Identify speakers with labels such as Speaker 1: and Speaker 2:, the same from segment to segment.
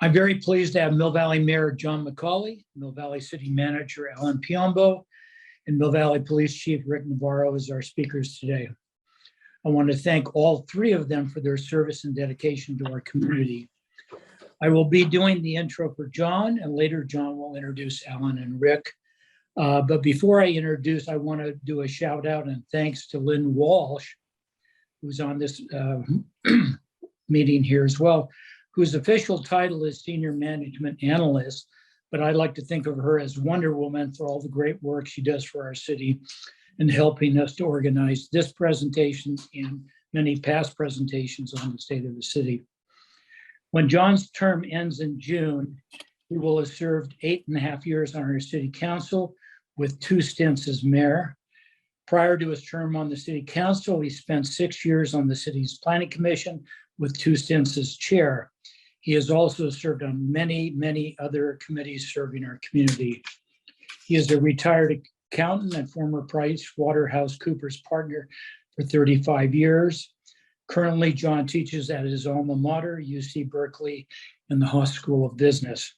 Speaker 1: I'm very pleased to have Mill Valley Mayor John McCauley, Mill Valley City Manager Alan Piombo, and Mill Valley Police Chief Rick Navarro as our speakers today. I want to thank all three of them for their service and dedication to our community. I will be doing the intro for John, and later John will introduce Alan and Rick. But before I introduce, I want to do a shout out and thanks to Lynn Walsh, who's on this meeting here as well, whose official title is Senior Management Analyst, but I like to think of her as Wonder Woman for all the great work she does for our city and helping us to organize this presentation and many past presentations on the state of the city. When John's term ends in June, he will have served 8.5 years on our city council with 2 stints as mayor. Prior to his term on the city council, he spent 6 years on the city's planning commission with 2 stints as chair. He has also served on many other committees serving our community. He is a retired accountant and former PricewaterhouseCoopers partner for 35 years. Currently, John teaches at his alma mater, UC Berkeley, in the Haas School of Business.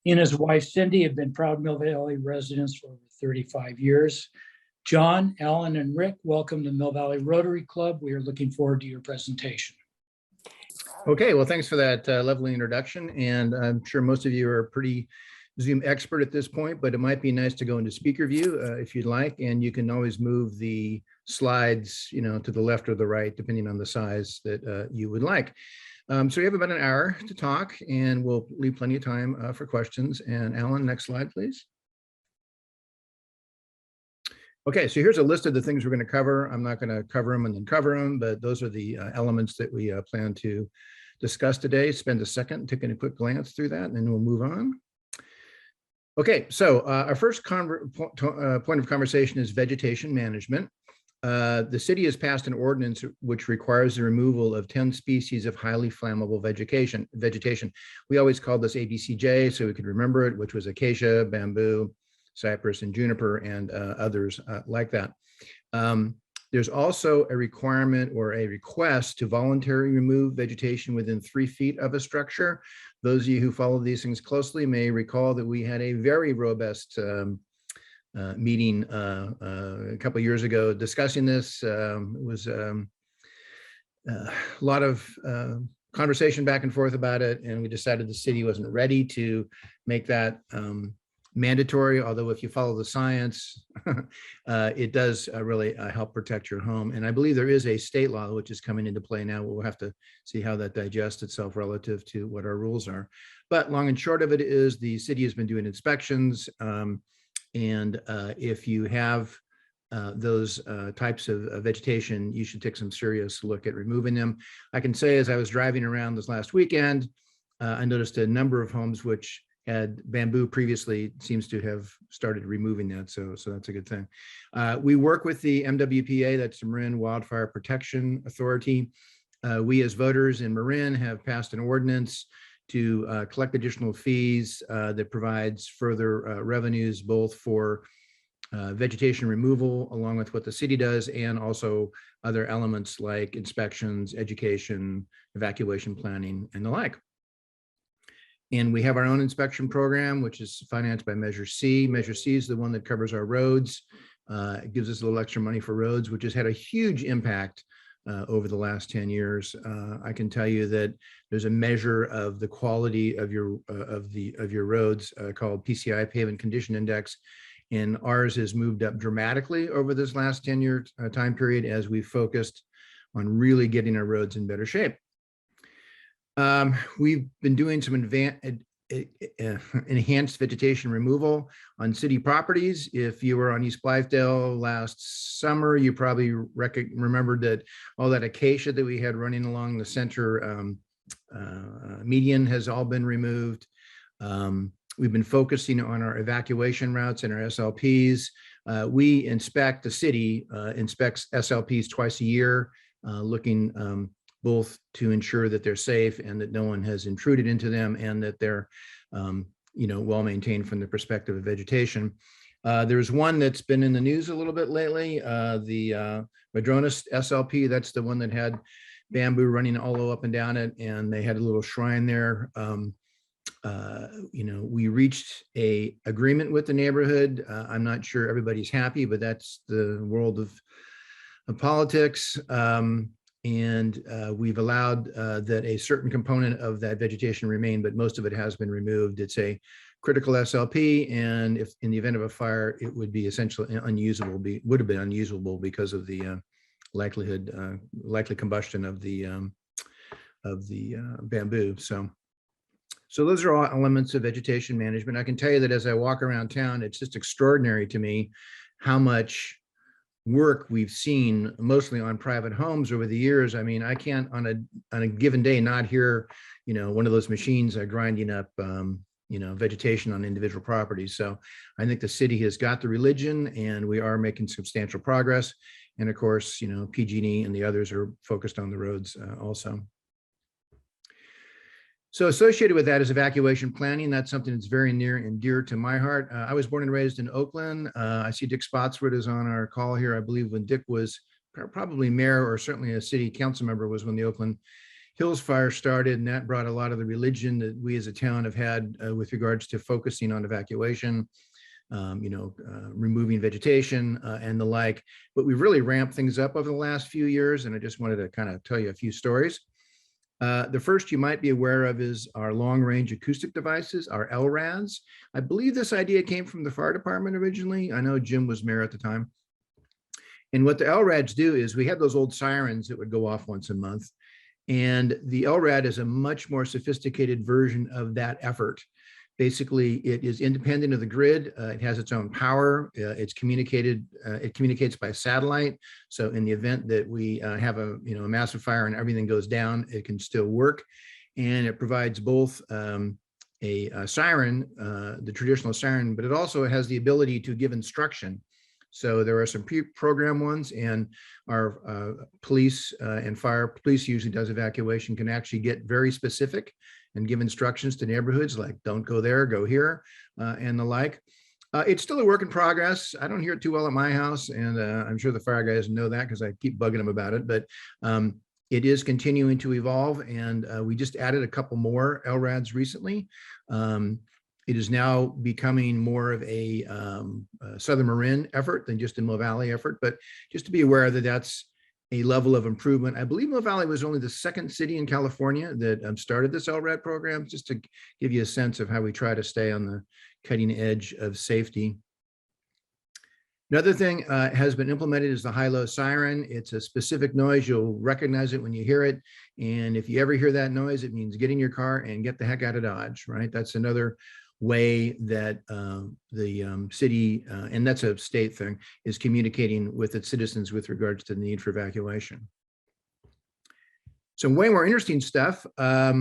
Speaker 1: He and his wife, Cindy, have been proud Mill Valley residents for over 35 years. John, Alan, and Rick, welcome to Mill Valley Rotary Club. We are looking forward to your presentation.
Speaker 2: Okay, well, thanks for that lovely introduction. And I'm sure most of you are pretty Zoom expert at this point, but it might be nice to go into speaker view if you'd like. And you can always move the slides, to the left or the right, depending on the size that you would like. So we have about an hour to talk, and we'll leave plenty of time for questions. And Alan, next slide, please. Okay, so here's a list of the things we're going to cover. I'm not going to cover them and then cover them, but those are the elements that we plan to discuss today. Spend a second taking a quick glance through that, and then we'll move on. Okay, so our first point of conversation is vegetation management. The city has passed an ordinance which requires the removal of 10 species of highly flammable vegetation. We always called this ABCJ, so we could remember it, which was acacia, bamboo, cypress, and juniper, and others like that. There's also a requirement or a request to voluntarily remove vegetation within 3 feet of a structure. Those of you who follow these things closely may recall that we had a very robust meeting a couple of years ago discussing this. It was a lot of conversation back and forth about it, and we decided the city wasn't ready to make that mandatory, although if you follow the science, it does really help protect your home. And I believe there is a state law which is coming into play now. We'll have to see how that digests itself relative to what our rules are. But long and short of it is the city has been doing inspections. And if you have those types of vegetation, you should take some serious look at removing them. I can say as I was driving around this last weekend, I noticed a number of homes which had bamboo previously seems to have started removing that. So that's a good thing. We work with the MWPA, that's the Marin Wildfire Protection Authority. We as voters in Marin have passed an ordinance to collect additional fees that provides further revenues, both for vegetation removal, along with what the city does, and also other elements like inspections, education, evacuation planning, and the like. And we have our own inspection program, which is financed by Measure C. Measure C is the one that covers our roads. It gives us a little extra money for roads, which has had a huge impact over the last 10 years. I can tell you that there's a measure of the quality of your roads called PCI, Pavement Condition Index, and ours has moved up dramatically over this last 10-year time period as we focused on really getting our roads in better shape. We've been doing some enhanced vegetation removal on city properties. If you were on East Blythedale last summer, you probably remembered that all that acacia that we had running along the center median has all been removed. We've been focusing on our evacuation routes and our SLPs. The city inspects SLPs twice a year, looking both to ensure that they're safe and that no one has intruded into them, and that they're well maintained from the perspective of vegetation. There's one that's been in the news a little bit lately, the Madronas SLP. That's the one that had bamboo running all up and down it, and they had a little shrine there. We reached a agreement with the neighborhood. I'm not sure everybody's happy, but that's the world of politics. And we've allowed that a certain component of that vegetation remain, but most of it has been removed. It's a critical SLP, and if in the event of a fire, it would be essentially unusable. Would have been unusable because of the likely combustion of the bamboo. So those are all elements of vegetation management. I can tell you that as I walk around town, it's just extraordinary to me how much work we've seen mostly on private homes over the years. I mean, I can't on a given day not hear, one of those machines grinding up, vegetation on individual properties. So I think the city has got the religion, and we are making substantial progress. And of course, PG&E and the others are focused on the roads also. So associated with that is evacuation planning. That's something that's very near and dear to my heart. I was born and raised in Oakland. I see Dick Spotswood is on our call here. I believe when Dick was probably mayor, or certainly a city council member, was when the Oakland Hills fire started, and that brought a lot of the religion that we as a town have had with regards to focusing on evacuation, removing vegetation and the like. But we've really ramped things up over the last few years, and I just wanted to kind of tell you a few stories. The first you might be aware of is our long-range acoustic devices, our LRADs. I believe this idea came from the fire department originally. I know Jim was mayor at the time. And what the LRADs do is we had those old sirens that would go off once a month. And the LRAD is a much more sophisticated version of that effort. Basically, it is independent of the grid. It has its own power. It communicates by satellite. So in the event that we have a massive fire and everything goes down, it can still work. And it provides both a siren, the traditional siren, but it also has the ability to give instruction. So there are some pre-programmed ones, and our police and fire, police usually does evacuation, can actually get very specific and give instructions to neighborhoods like don't go there, go here, and the like. It's still a work in progress. I don't hear it too well at my house, and I'm sure the fire guys know that because I keep bugging them about it, but it is continuing to evolve, and we just added a couple more LRADs recently. It is now becoming more of a Southern Marin effort than just a Mill Valley effort, but just to be aware that that's a level of improvement. I believe Mill Valley was only the second city in California that started this LRAD program, just to give you a sense of how we try to stay on the cutting edge of safety. Another thing has been implemented is the high-low siren. It's a specific noise. You'll recognize it when you hear it. And if you ever hear that noise, it means get in your car and get the heck out of Dodge, right? That's another way that the city, and that's a state thing, is communicating with its citizens with regards to the need for evacuation. Some way more interesting stuff. A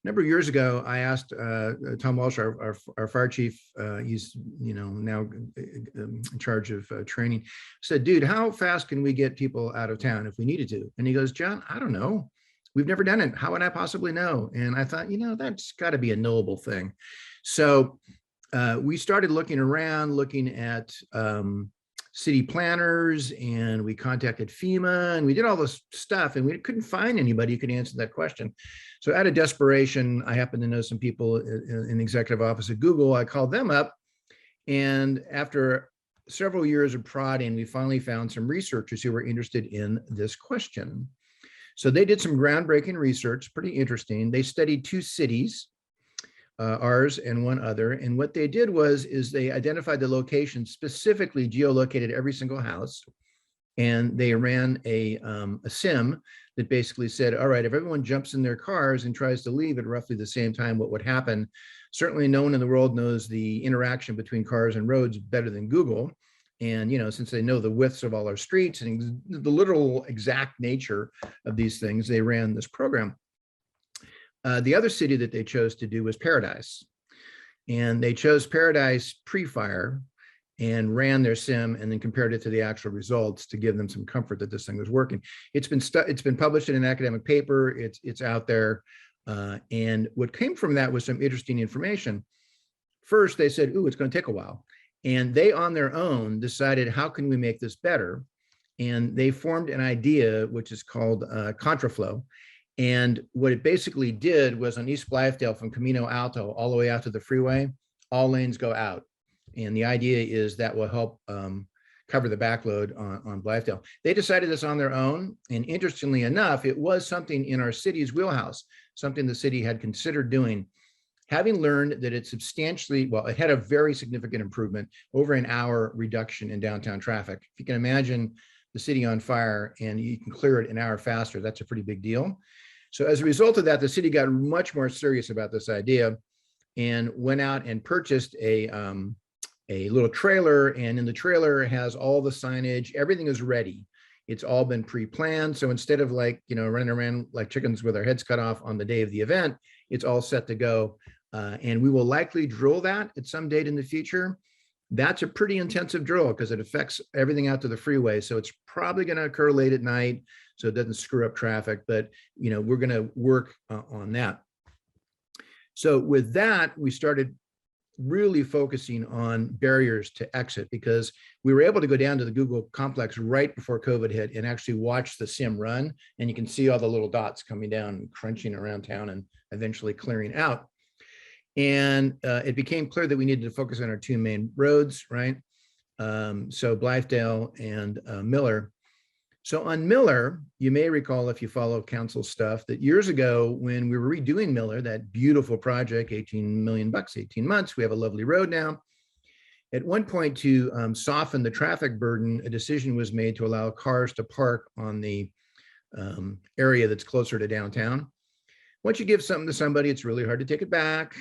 Speaker 2: number of years ago, I asked Tom Walsh, our fire chief, he's now in charge of training, said, dude, how fast can we get people out of town if we needed to? And he goes, John, I don't know. We've never done it. How would I possibly know? And I thought, that's got to be a knowable thing. So we started looking around, looking at city planners, and we contacted FEMA, and we did all this stuff, and we couldn't find anybody who could answer that question. So out of desperation, I happen to know some people in the executive office at Google. I called them up, and after several years of prodding, we finally found some researchers who were interested in this question. So they did some groundbreaking research, pretty interesting. They studied two cities, ours and one other. And what they did is they identified the location, specifically geolocated every single house. And they ran a sim that basically said, all right, if everyone jumps in their cars and tries to leave at roughly the same time, what would happen? Certainly no one in the world knows the interaction between cars and roads better than Google. And, since they know the widths of all our streets and the literal exact nature of these things, they ran this program. The other city that they chose to do was Paradise. And they chose Paradise pre-fire and ran their sim and then compared it to the actual results to give them some comfort that this thing was working. It's been published in an academic paper. It's out there. And what came from that was some interesting information. First, they said, ooh, it's going to take a while. And they, on their own, decided, how can we make this better? And they formed an idea, which is called contraflow. And what it basically did was on East Blythedale from Camino Alto all the way out to the freeway, all lanes go out. And the idea is that will help cover the backload on Blythedale. They decided this on their own. And interestingly enough, it was something in our city's wheelhouse, something the city had considered doing, having learned that it substantially, well, it had a very significant improvement, over an hour reduction in downtown traffic. If you can imagine the city on fire and you can clear it an hour faster, that's a pretty big deal. So as a result of that, the city got much more serious about this idea and went out and purchased a little trailer, and in the trailer has all the signage, everything is ready. It's all been pre-planned. So instead of like, running around like chickens with our heads cut off on the day of the event, it's all set to go. And we will likely drill that at some date in the future. That's a pretty intensive drill because it affects everything out to the freeway. So it's probably going to occur late at night so it doesn't screw up traffic, but we're going to work on that. So with that, we started really focusing on barriers to exit, because we were able to go down to the Google complex right before COVID hit and actually watch the sim run. And you can see all the little dots coming down and crunching around town and eventually clearing out. And it became clear that we needed to focus on our two main roads, right? So Blythedale and Miller. So on Miller, you may recall, if you follow council stuff, that years ago when we were redoing Miller, that beautiful project, 18 million bucks, 18 months, we have a lovely road now. At one point, to soften the traffic burden, a decision was made to allow cars to park on the area that's closer to downtown. Once you give something to somebody, it's really hard to take it back.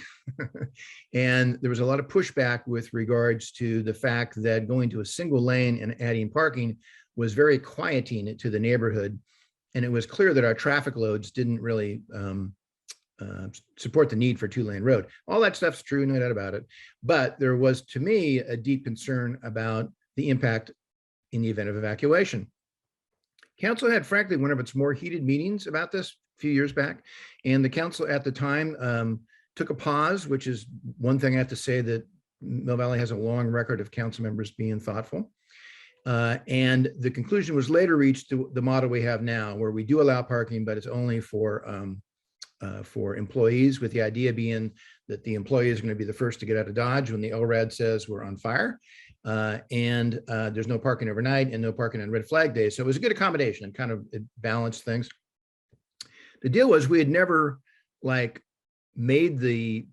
Speaker 2: And there was a lot of pushback with regards to the fact that going to a single lane and adding parking was very quieting to the neighborhood. And it was clear that our traffic loads didn't really support the need for two-lane road. All that stuff's true, no doubt about it. But there was, to me, a deep concern about the impact in the event of evacuation. Council had, frankly, one of its more heated meetings about this a few years back. And the council at the time took a pause, which is one thing I have to say, that Mill Valley has a long record of council members being thoughtful. And the conclusion was later reached to the model we have now, where we do allow parking, but it's only for employees, with the idea being that the employee is going to be the first to get out of Dodge when the LRAD says we're on fire. And there's no parking overnight and no parking on red flag days. So it was a good accommodation and kind of it balanced things. The deal was we had never made the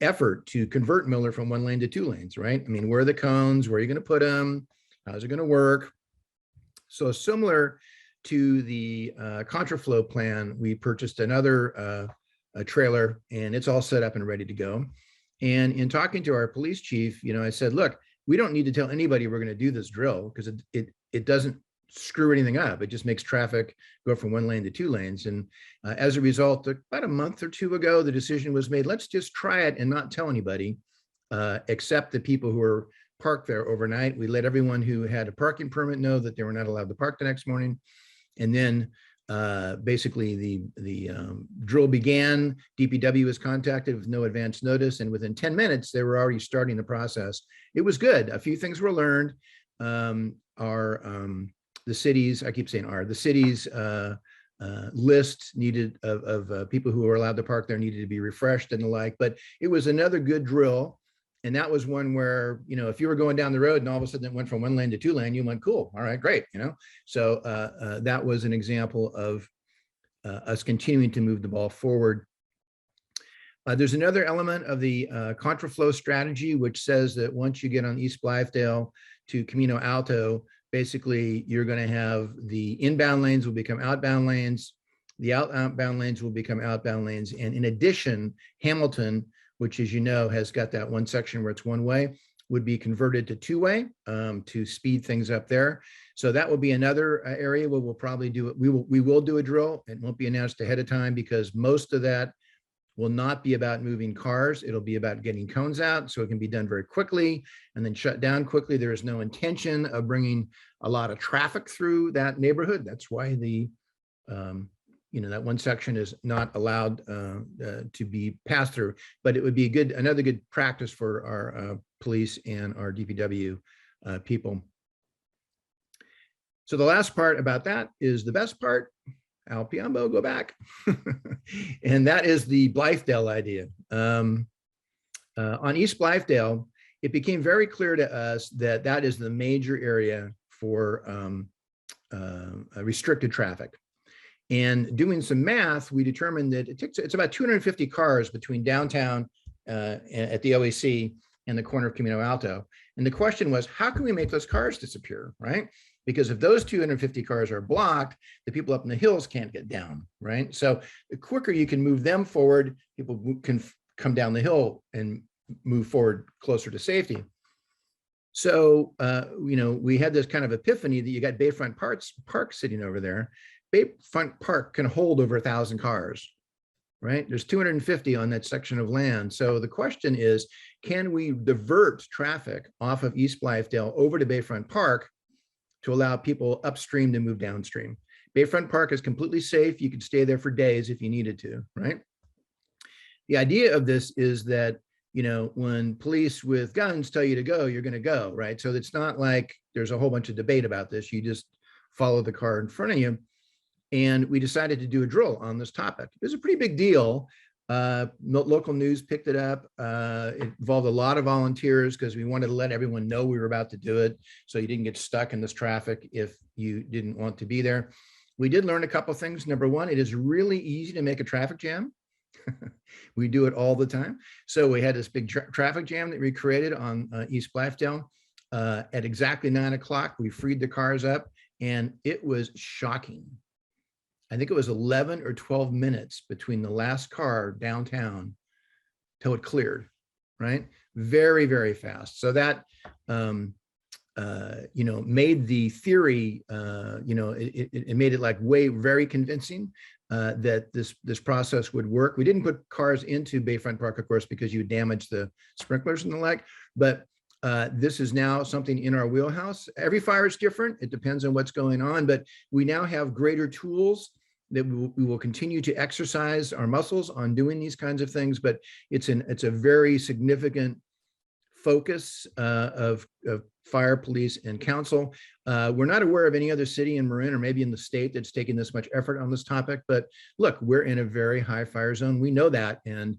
Speaker 2: effort to convert Miller from one lane to two lanes, right? I mean, where are the cones? Where are you going to put them? How's it going to work? So similar to the contraflow plan, we purchased another trailer, and it's all set up and ready to go. And in talking to our police chief, I said, look, we don't need to tell anybody we're going to do this drill, because it doesn't screw anything up. It just makes traffic go from one lane to two lanes. And as a result, about a month or two ago, the decision was made, let's just try it and not tell anybody, except the people who are parked there overnight. We let everyone who had a parking permit know that they were not allowed to park the next morning. And then basically the drill began. DPW was contacted with no advance notice, and within 10 minutes, they were already starting the process. It was good. A few things were learned. The city's, I keep saying the city's list needed of people who were allowed to park there needed to be refreshed and the like, but it was another good drill. And that was one where, if you were going down the road and all of a sudden it went from one lane to two lane, you went, cool, all right, great, So that was an example of us continuing to move the ball forward. There's another element of the contraflow strategy, which says that once you get on East Blythedale to Camino Alto, basically you're going to have the inbound lanes will become outbound lanes, the outbound lanes will become outbound lanes. And in addition, Hamilton, which, as you know, has got that one section where it's one way, would be converted to two-way to speed things up there. So that will be another area where we'll probably do it. We will do a drill. It won't be announced ahead of time, because most of that will not be about moving cars. It'll be about getting cones out so it can be done very quickly and then shut down quickly. There is no intention of bringing a lot of traffic through that neighborhood. That's why the that one section is not allowed to be passed through, but it would be another good practice for our police and our DPW people. So the last part about that is the best part. Al Piombo, go back. And that is the Blythedale idea. On East Blythedale, it became very clear to us that that is the major area for restricted traffic. And doing some math, we determined that it's about 250 cars between downtown at the OAC and the corner of Camino Alto. And the question was, how can we make those cars disappear, right? Because if those 250 cars are blocked, the people up in the hills can't get down, right? So the quicker you can move them forward, people can come down the hill and move forward closer to safety. So, we had this kind of epiphany that you got Bayfront Park sitting over there. Bayfront Park can hold over 1,000 cars, right? There's 250 on that section of land. So the question is, can we divert traffic off of East Blythedale over to Bayfront Park to allow people upstream to move downstream? Bayfront Park is completely safe. You could stay there for days if you needed to, right? The idea of this is that, when police with guns tell you to go, you're going to go, right? So it's not like there's a whole bunch of debate about this. You just follow the car in front of you. And we decided to do a drill on this topic. It was a pretty big deal. Local news picked it up. It involved a lot of volunteers because we wanted to let everyone know we were about to do it, so you didn't get stuck in this traffic if you didn't want to be there. We did learn a couple things. Number one, it is really easy to make a traffic jam. We do it all the time. So we had this big traffic jam that we created on East Blythedale. At exactly 9 o'clock, we freed the cars up, and it was shocking. I think it was 11 or 12 minutes between the last car downtown till it cleared, right? Very, very fast. So that, made the theory, it made it like very convincing that this process would work. We didn't put cars into Bayfront Park, of course, because you damage the sprinklers and the like, but this is now something in our wheelhouse. Every fire is different. It depends on what's going on, but we now have greater tools that we will continue to exercise our muscles on doing these kinds of things, but it's a very significant focus of fire, police, and council. We're not aware of any other city in Marin or maybe in the state that's taking this much effort on this topic, but look, we're in a very high fire zone. We know that, and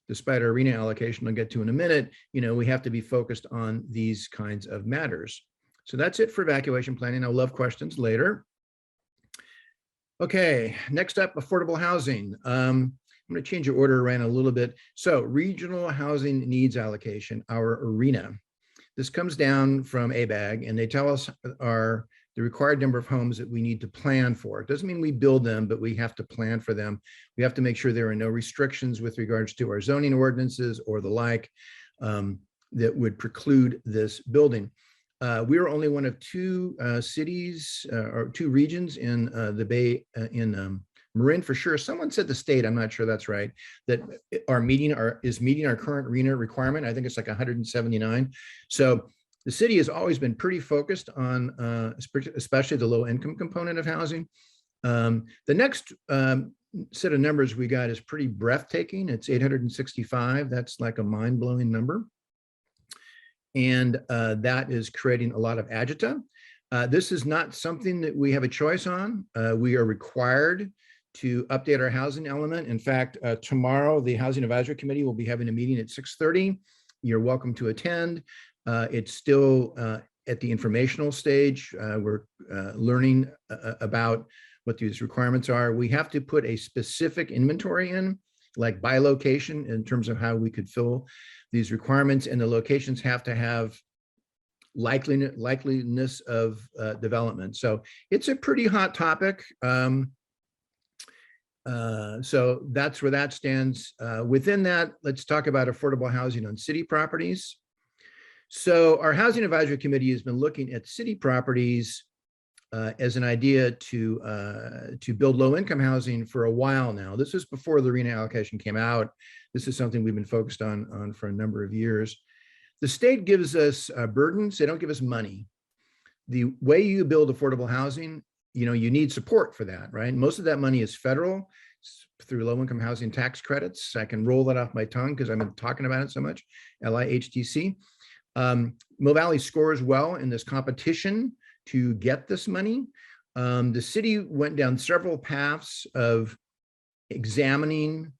Speaker 2: despite our arena allocation I'll get to in a minute, we have to be focused on these kinds of matters. So that's it for evacuation planning. I'll love questions later. Okay, next up, affordable housing. I'm going to change your order around a little bit. So regional housing needs allocation, our arena. This comes down from ABAG, and they tell us the required number of homes that we need to plan for. It doesn't mean we build them, but we have to plan for them. We have to make sure there are no restrictions with regards to our zoning ordinances or the like that would preclude this building. We are only one of two cities or two regions in the Bay, in Marin for sure. Someone said the state, I'm not sure that's right, that is meeting our current arena requirement. I think it's like 179. So the city has always been pretty focused on, especially the low income component of housing. The next set of numbers we got is pretty breathtaking. It's 865. That's like a mind-blowing number. And that is creating a lot of agita. This is not something that we have a choice on. We are required to update our housing element. In fact, tomorrow, the Housing Advisory Committee will be having a meeting at 6:30. You're welcome to attend. It's still at the informational stage. We're learning about what these requirements are. We have to put a specific inventory in, like by location, in terms of how we could fill these requirements, and the locations have to have likeliness of development. So it's a pretty hot topic. So that's where that stands. Within that, let's talk about affordable housing on city properties. So our Housing Advisory Committee has been looking at city properties as an idea to build low-income housing for a while now. This was before the arena allocation came out. This is something we've been focused on for a number of years. The state gives us burdens. They don't give us money. The way you build affordable housing, you need support for that, right? Most of that money is federal through low-income housing tax credits. I can roll that off my tongue because I've been talking about it so much, LIHTC. Mill Valley scores well in this competition to get this money. The city went down several paths of examining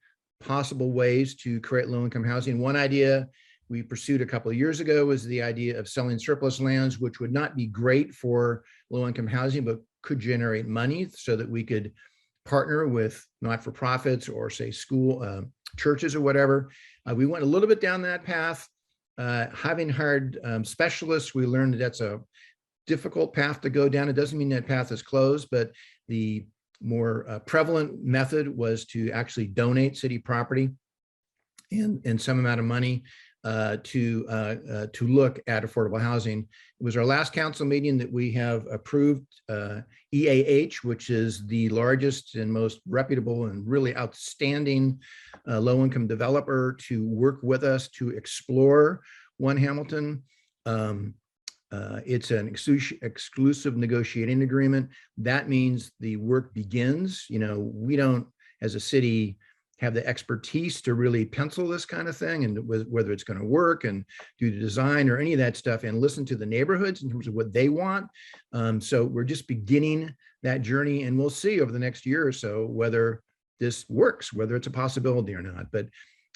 Speaker 2: possible ways to create low-income housing. One idea we pursued a couple of years ago was the idea of selling surplus lands, which would not be great for low-income housing, but could generate money so that we could partner with not-for-profits or say school, churches or whatever. We went a little bit down that path. Having hired specialists, we learned that that's a difficult path to go down. It doesn't mean that path is closed, but the more prevalent method was to actually donate city property and some amount of money to look at affordable housing. It was our last council meeting that we have approved EAH, which is the largest and most reputable and really outstanding low-income developer, to work with us to explore One Hamilton. It's an exclusive negotiating agreement. That means the work begins. You know, we don't, as a city, have the expertise to really pencil this kind of thing and whether it's going to work and do the design or any of that stuff, and listen to the neighborhoods in terms of what they want. So we're just beginning that journey, and we'll see over the next year or so whether this works, whether it's a possibility or not. But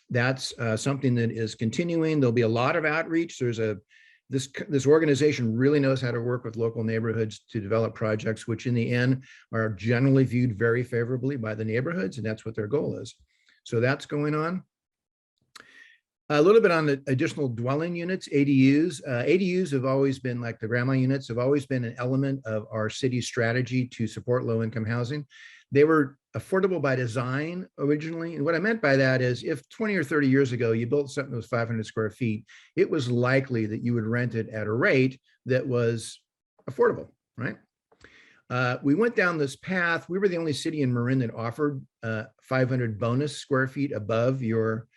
Speaker 2: that's something that is continuing. There'll be a lot of outreach. This organization really knows how to work with local neighborhoods to develop projects, which in the end are generally viewed very favorably by the neighborhoods, and that's what their goal is. So that's going on. A little bit on the additional dwelling units, ADUs. ADUs have always been, like the grandma units, have always been an element of our city's strategy to support low-income housing. They were affordable by design originally. And what I meant by that is if 20 or 30 years ago, you built something that was 500 square feet, it was likely that you would rent it at a rate that was affordable, right? We went down this path. We were the only city in Marin that offered 500 bonus square feet above your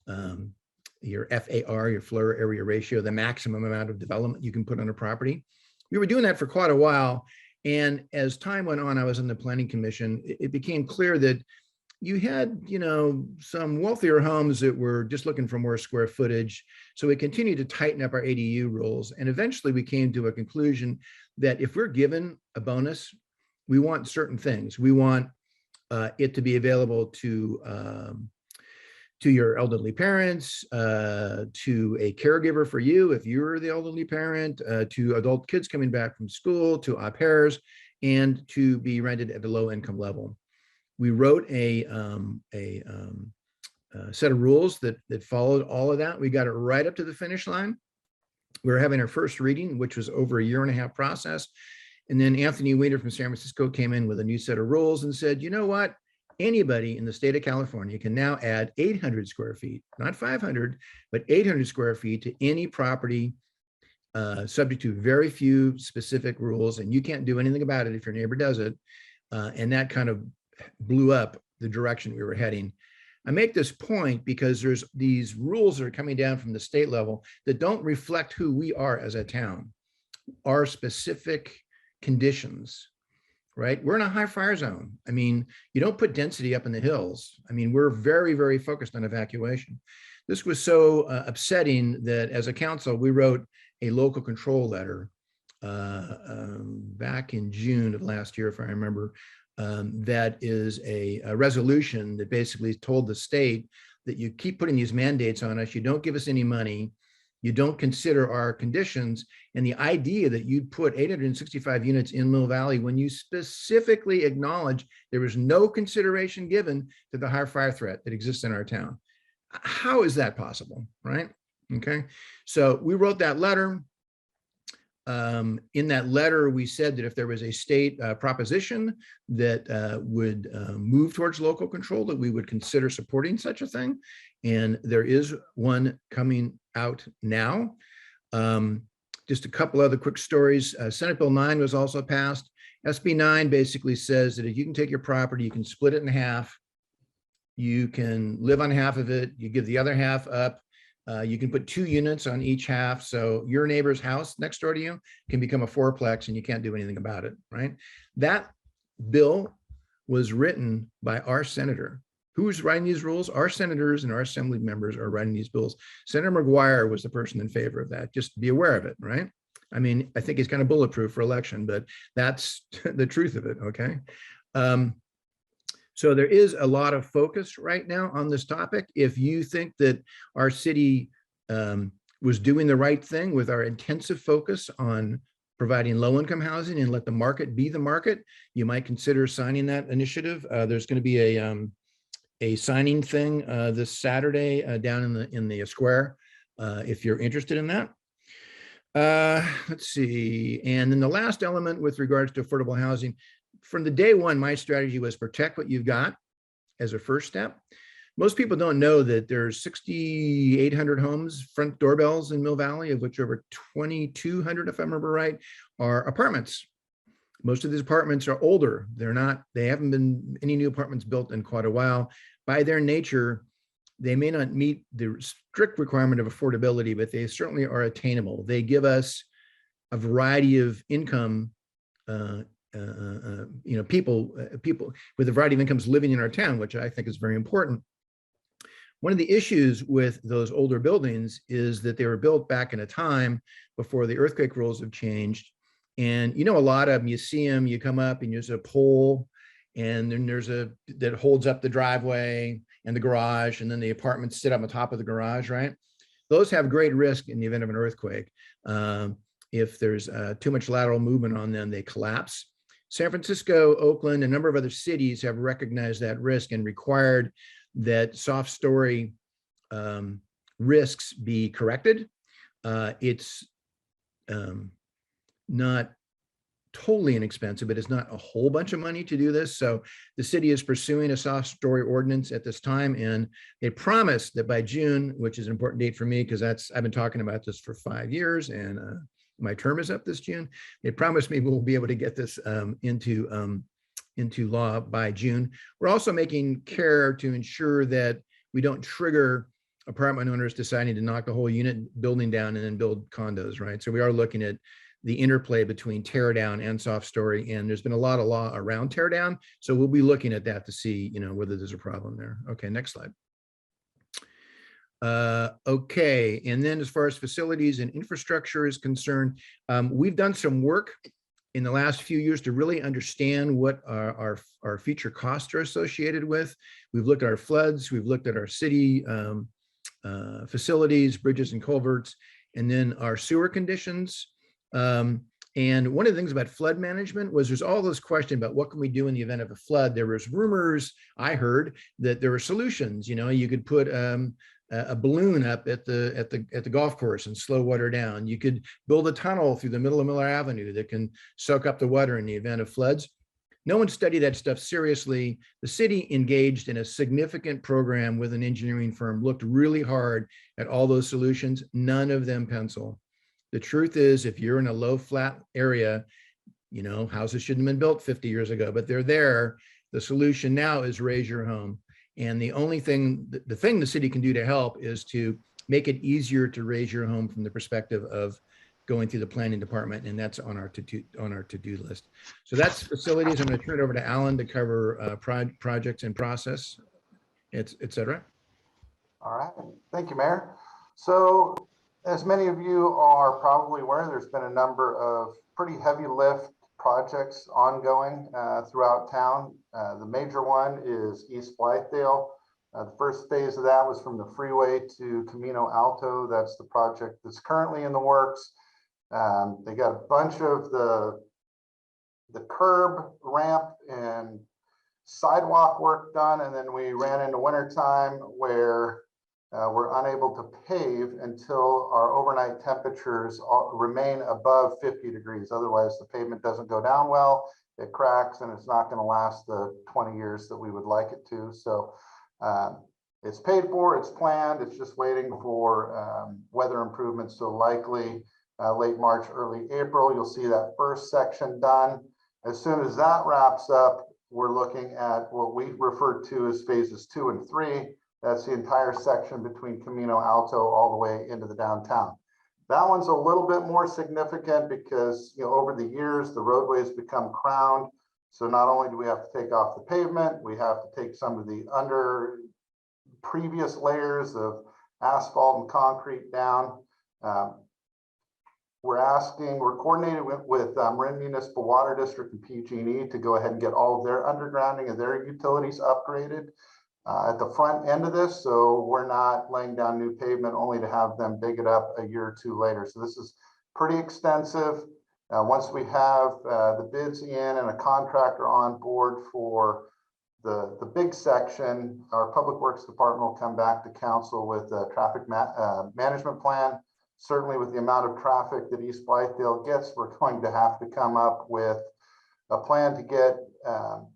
Speaker 2: FAR, your floor area ratio, the maximum amount of development you can put on a property. We were doing that for quite a while. And as time went on, I was in the planning commission, it became clear that you had, you know, some wealthier homes that were just looking for more square footage. So we continued to tighten up our ADU rules. And eventually we came to a conclusion that if we're given a bonus, we want certain things. We want it to be available to your elderly parents, to a caregiver for you if you're the elderly parent, to adult kids coming back from school, to au pairs, and to be rented at a low income level. We wrote a set of rules that followed all of that. We got it right up to the finish line. We were having our first reading, which was over a 1.5-year process. And then Anthony Weiner from San Francisco came in with a new set of rules and said, you know what? Anybody in the state of California can now add 800 square feet, not 500, but 800 square feet to any property, subject to very few specific rules. And you can't do anything about it if your neighbor does it. And that kind of blew up the direction we were heading. I make this point because there's these rules that are coming down from the state level that don't reflect who we are as a town, our specific conditions, right? We're in a high fire zone. I mean, you don't put density up in the hills. I mean, we're very, very focused on evacuation. This was so upsetting that as a council, we wrote a local control letter back in June of last year, if I remember. That is a resolution that basically told the state that you keep putting these mandates on us, you don't give us any money, you don't consider our conditions, and the idea that you'd put 865 units in Mill Valley when you specifically acknowledge there was no consideration given to the high fire threat that exists in our town. How is that possible, right? Okay, so we wrote that letter. In that letter, we said that if there was a state proposition that would move towards local control, that we would consider supporting such a thing. And there is one coming out now. Just a couple other quick stories. Senate Bill 9 was also passed. SB 9 basically says that if you can take your property, you can split it in half. You can live on half of it. You give the other half up. You can put 2 units on each half. So your neighbor's house next door to you can become a 4-plex and you can't do anything about it, right? That bill was written by our senator. Who's writing these rules? Our senators and our assembly members are writing these bills. Senator McGuire was the person in favor of that. Just be aware of it, right? I mean, I think he's kind of bulletproof for election, but that's the truth of it, okay? So there is a lot of focus right now on this topic. If you think that our city was doing the right thing with our intensive focus on providing low-income housing and let the market be the market, you might consider signing that initiative. There's going to be a signing thing this Saturday down in the square if you're interested in that. Let's see. And then the last element with regards to affordable housing, from the day one, my strategy was protect what you've got as a first step. Most people don't know that there's 6,800 homes, front doorbells in Mill Valley, of which over 2,200, if I remember right, are apartments. Most of these apartments are older. They haven't been any new apartments built in quite a while. By their nature, they may not meet the strict requirement of affordability, but they certainly are attainable. They give us a variety of income, people with a variety of incomes living in our town, which I think is very important. One of the issues with those older buildings is that they were built back in a time before the earthquake rules have changed. And a lot of them, you see them, you come up and there's a pole, and then there's that holds up the driveway and the garage, and then the apartments sit on the top of the garage, right? Those have great risk in the event of an earthquake. If there's too much lateral movement on them, they collapse. San Francisco, Oakland, a number of other cities have recognized that risk and required that soft story risks be corrected. It's not totally inexpensive, but it's not a whole bunch of money to do this. So the city is pursuing a soft story ordinance at this time, and they promised that by June, which is an important date for me because I've been talking about this for 5 years, and my term is up this June. They promised me we'll be able to get this into law by June. We're also making care to ensure that we don't trigger apartment owners deciding to knock the whole unit building down and then build condos, right? So we are looking at the interplay between tear down and soft story, and there's been a lot of law around tear down, so we'll be looking at that to see whether there's a problem there. Okay, next slide. Okay, and then as far as facilities and infrastructure is concerned, we've done some work in the last few years to really understand what our future costs are associated with. We've looked at our floods, we've looked at our city facilities, bridges and culverts, and then our sewer conditions. And one of the things about flood management was there's all this question about what can we do in the event of a flood. There was rumors, I heard, that there were solutions. You could put a balloon up at the golf course and slow water down. You could build a tunnel through the middle of Miller Avenue that can soak up the water in the event of floods. No one studied that stuff seriously. The city engaged in a significant program with an engineering firm, looked really hard at all those solutions. None of them pencil. The truth is, if you're in a low flat area, houses shouldn't have been built 50 years ago, but they're there. The solution now is raise your home. And the only thing, the thing the city can do to help is to make it easier to raise your home from the perspective of going through the planning department, and that's on our to-do list. So that's facilities. I'm going to turn it over to Alan to cover projects and process, et cetera.
Speaker 3: All right, thank you, Mayor. So as many of you are probably aware, there's been a number of pretty heavy lift projects ongoing throughout town. The major one is East Blythedale. The first phase of that was from the freeway to Camino Alto. That's the project that's currently in the works. They got a bunch of the curb, ramp, and sidewalk work done, and then we ran into wintertime where we're unable to pave until our overnight temperatures remain above 50 degrees. Otherwise, the pavement doesn't go down well, it cracks, and it's not going to last the 20 years that we would like it to. So it's paid for, it's planned, it's just waiting for weather improvements. So likely late March, early April, you'll see that first section done. As soon as that wraps up, we're looking at what we refer to as phases 2 and 3. That's the entire section between Camino Alto all the way into the downtown. That one's a little bit more significant because over the years, the roadways become crowned. So not only do we have to take off the pavement, we have to take some of the previous layers of asphalt and concrete down. we're coordinated with Marin Municipal Water District and PG&E to go ahead and get all of their undergrounding of their utilities upgraded at the front end of this. So we're not laying down new pavement only to have them dig it up a year or two later. So this is pretty extensive. Once we have the bids in and a contractor on board for the big section, our Public Works Department will come back to council with a traffic management plan. Certainly with the amount of traffic that East Blythedale gets, we're going to have to come up with a plan to get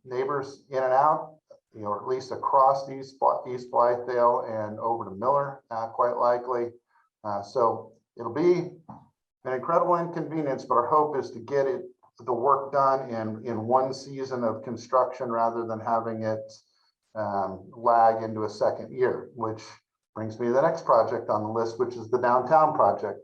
Speaker 3: neighbors in and out, or at least across East Blythedale and over to Miller, quite likely. So it'll be an incredible inconvenience, but our hope is to get the work done in one season of construction rather than having it lag into a second year, which brings me to the next project on the list, which is the downtown project.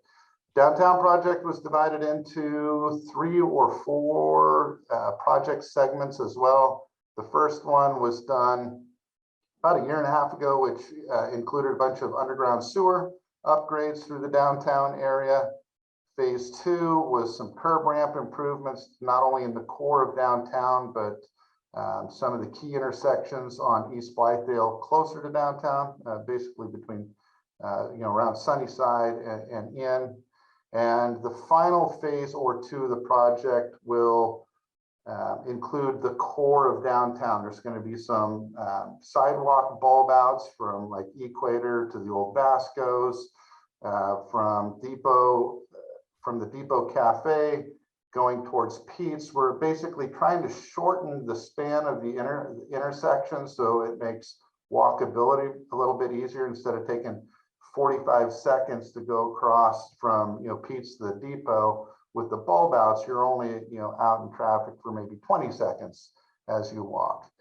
Speaker 3: Downtown project was divided into 3 or 4 project segments as well. The first one was done about 1.5 years ago, which included a bunch of underground sewer upgrades through the downtown area. Phase 2 was some curb ramp improvements, not only in the core of downtown, but some of the key intersections on East Blythedale closer to downtown, basically between, around Sunnyside and in. And the final phase or 2 of the project will include the core of downtown. There's going to be some sidewalk bulb outs from like Equator to the old Vasco's, from the Depot Cafe going towards Pete's. We're basically trying to shorten the span of the intersection so it makes walkability a little bit easier. Instead of taking 45 seconds to go across from Pete's to the Depot, with the bulb outs, you're only out in traffic for maybe 20 seconds as you walk.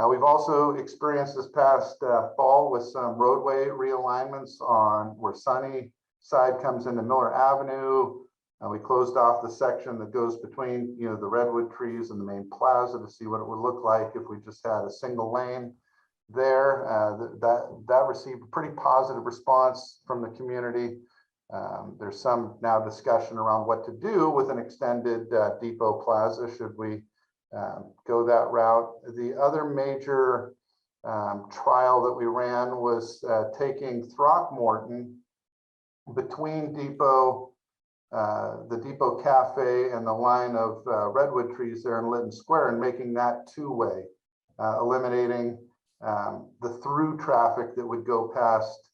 Speaker 3: We've also experienced this past fall with some roadway realignments on where Sunnyside comes into Miller Avenue. We closed off the section that goes between the redwood trees and the main plaza to see what it would look like if we just had a single lane there. That received a pretty positive response from the community. There's some now discussion around what to do with an extended Depot Plaza should we go that route. The other major trial that we ran was taking Throckmorton between the Depot Cafe and the line of redwood trees there in Lytton Square and making that 2-way, eliminating the through traffic that would go past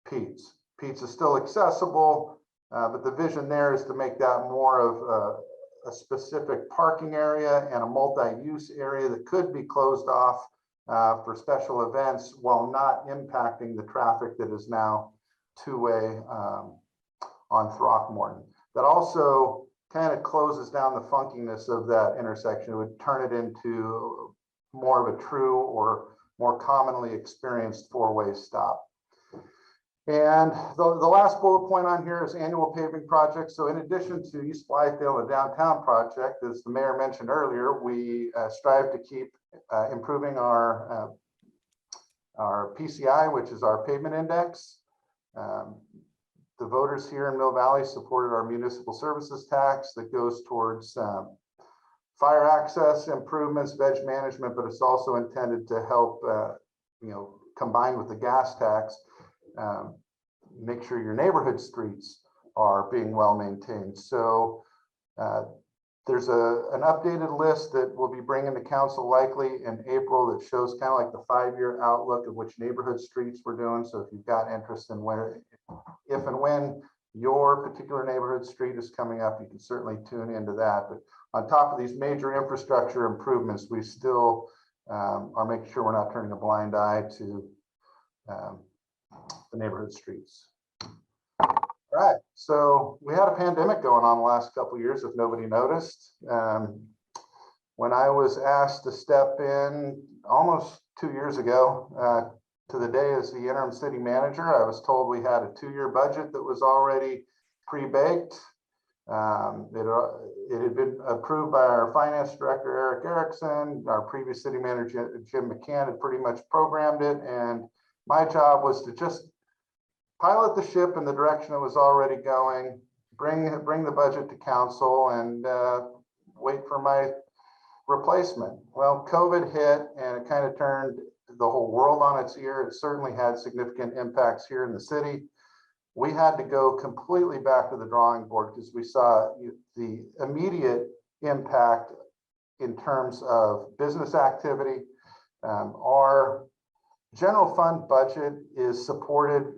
Speaker 3: Pete's. Pete's is still accessible, but the vision there is to make that more of a specific parking area and a multi-use area that could be closed off for special events while not impacting the traffic that is now 2-way on Throckmorton. That also kind of closes down the funkiness of that intersection. It would turn it into more of a true or more commonly experienced 4-way stop. And the last bullet point on here is annual paving projects. So in addition to East Blythedale and downtown project, as the mayor mentioned earlier, we strive to keep improving our PCI, which is our pavement index. The voters here in Mill Valley supported our municipal services tax that goes towards fire access improvements, veg management, but it's also intended to help, combined with the gas tax, make sure your neighborhood streets are being well maintained. So there's an updated list that we'll be bringing to council likely in April that shows kind of like the 5-year outlook of which neighborhood streets we're doing. So if you've got interest in if and when your particular neighborhood street is coming up, you can certainly tune into that. But on top of these major infrastructure improvements, we still are making sure we're not turning a blind eye to the neighborhood streets. All right, so we had a pandemic going on the last couple of years, if nobody noticed. When I was asked to step in almost 2 years ago to the day as the interim city manager, I was told we had a 2-year budget that was already pre-baked. It had been approved by our finance director, Eric Erickson. Our previous city manager, Jim McCann, had pretty much programmed it. And my job was to just pilot the ship in the direction it was already going, bring the budget to council and wait for my replacement. Well, COVID hit and it kind of turned the whole world on its ear. It certainly had significant impacts here in the city. We had to go completely back to the drawing board because we saw the immediate impact in terms of business activity. Our general fund budget is supported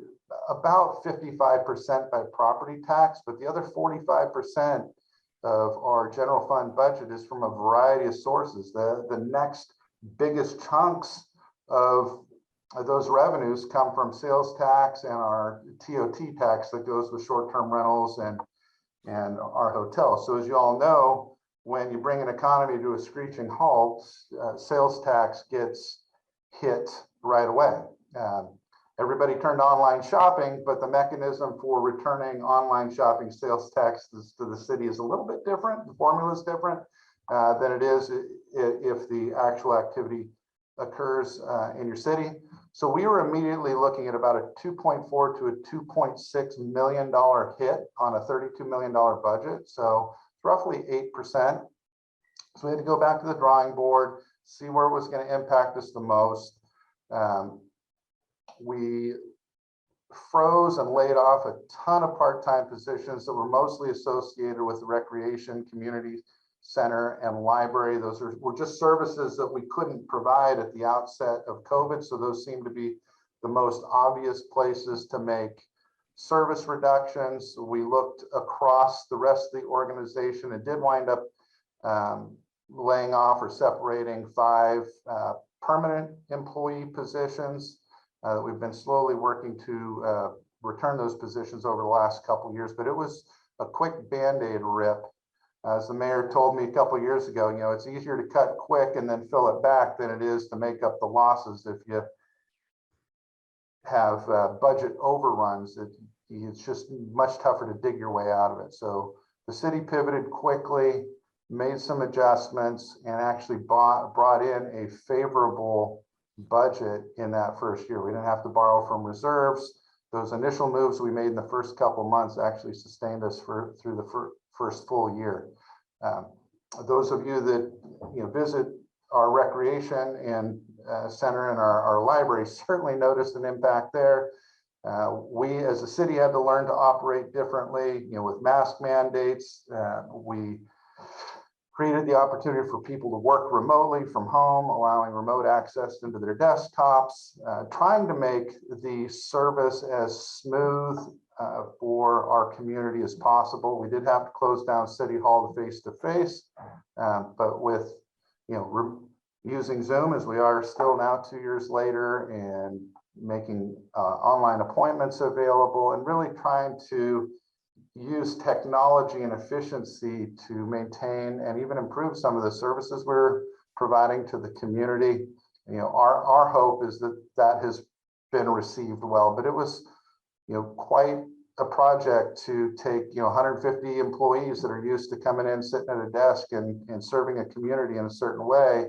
Speaker 3: about 55% by property tax, but the other 45% of our general fund budget is from a variety of sources. The next biggest chunks of those revenues come from sales tax and our TOT tax that goes with short-term rentals and our hotels. So as you all know, when you bring an economy to a screeching halt, sales tax gets hit right away. Everybody turned to online shopping, but the mechanism for returning online shopping sales tax to the city is a little bit different. The formula is different than it is if the actual activity occurs in your city. So we were immediately looking at about a $2.4 to a $2.6 million hit on a $32 million budget. So it's roughly 8%. So we had to go back to the drawing board, see where it was going to impact us the most. We froze and laid off a ton of part-time positions that were mostly associated with the recreation, community center, and library. Those were just services that we couldn't provide at the outset of COVID. So those seem to be the most obvious places to make service reductions. We looked across the rest of the organization and did wind up laying off or separating 5 permanent employee positions. We've been slowly working to return those positions over the last couple of years, but it was a quick Band-Aid rip. As the mayor told me a couple of years ago, you know, it's easier to cut quick and then fill it back than it is to make up the losses if you have budget overruns. It's just much tougher to dig your way out of it. So the city pivoted quickly, made some adjustments, and actually brought in a favorable budget in that first year. We didn't have to borrow from reserves. Those initial moves we made in the first couple of months actually sustained us through the first full year. Those of you that visit our recreation and center and our library certainly noticed an impact there. We as a city had to learn to operate differently, with mask mandates. We created the opportunity for people to work remotely from home, allowing remote access into their desktops, trying to make the service as smooth for our community as possible. We did have to close down City Hall to face-to-face, but with using Zoom as we are still now 2 years later, and making online appointments available, and really trying to use technology and efficiency to maintain and even improve some of the services we're providing to the community. Our hope is that has been received well, but it was quite a project to take 150 employees that are used to coming in, sitting at a desk and serving a community in a certain way.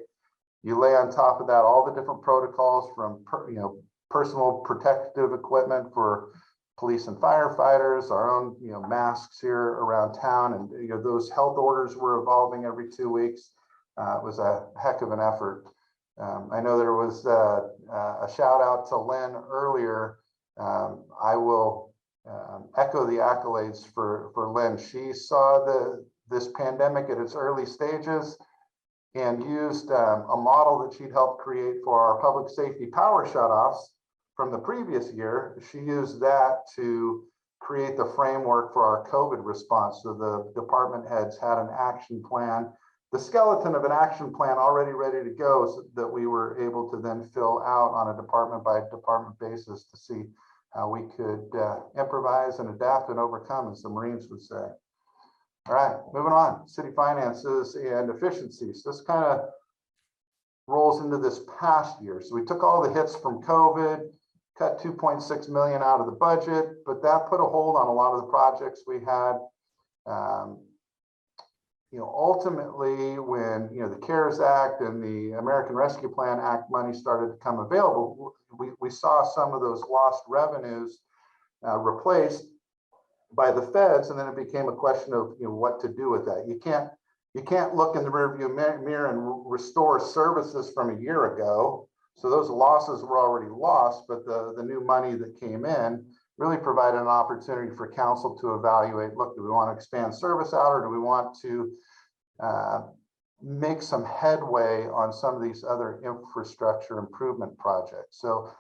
Speaker 3: You lay on top of that all the different protocols from personal protective equipment for police and firefighters, our own masks here around town, and those health orders were evolving every 2 weeks. It was a heck of an effort. I know there was a shout out to Lynn earlier. I will echo the accolades for Lynn. She saw this pandemic at its early stages and used a model that she'd helped create for our public safety power shutoffs from the previous year. She used that to create the framework for our COVID response. So the department heads had an action plan, the skeleton of an action plan already ready to go, so that we were able to then fill out on a department by department basis to see how we could improvise and adapt and overcome, as the Marines would say. All right, moving on, city finances and efficiencies. This kind of rolls into this past year. So we took all the hits from COVID, cut 2.6 million out of the budget, but that put a hold on a lot of the projects we had. Ultimately, when the CARES Act and the American Rescue Plan Act money started to come available, we saw some of those lost revenues replaced by the feds, and then it became a question of what to do with that. You can't look in the rearview mirror and restore services from a year ago. So those losses were already lost, but the new money that came in really provided an opportunity for council to evaluate, look, do we want to expand service out, or do we want to make some headway on some of these other infrastructure improvement projects? So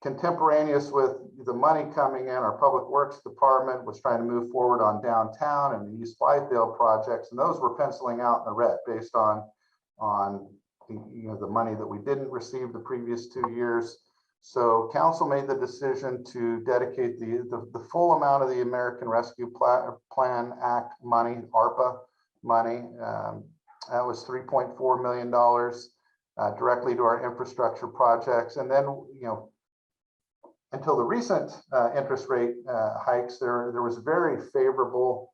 Speaker 3: contemporaneous with the money coming in, our public works department was trying to move forward on downtown and the East Blythedale projects, and those were penciling out in the red based on the money that we didn't receive the previous 2 years. So council made the decision to dedicate the full amount of the American Rescue Plan Act money, ARPA money. That was $3.4 million directly to our infrastructure projects. And then, until the recent interest rate hikes, there was very favorable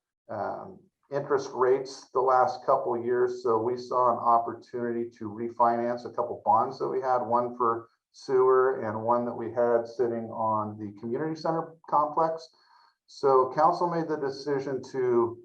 Speaker 3: interest rates the last couple of years. So we saw an opportunity to refinance a couple bonds that we had, one for sewer and one that we had sitting on the community center complex. So council made the decision to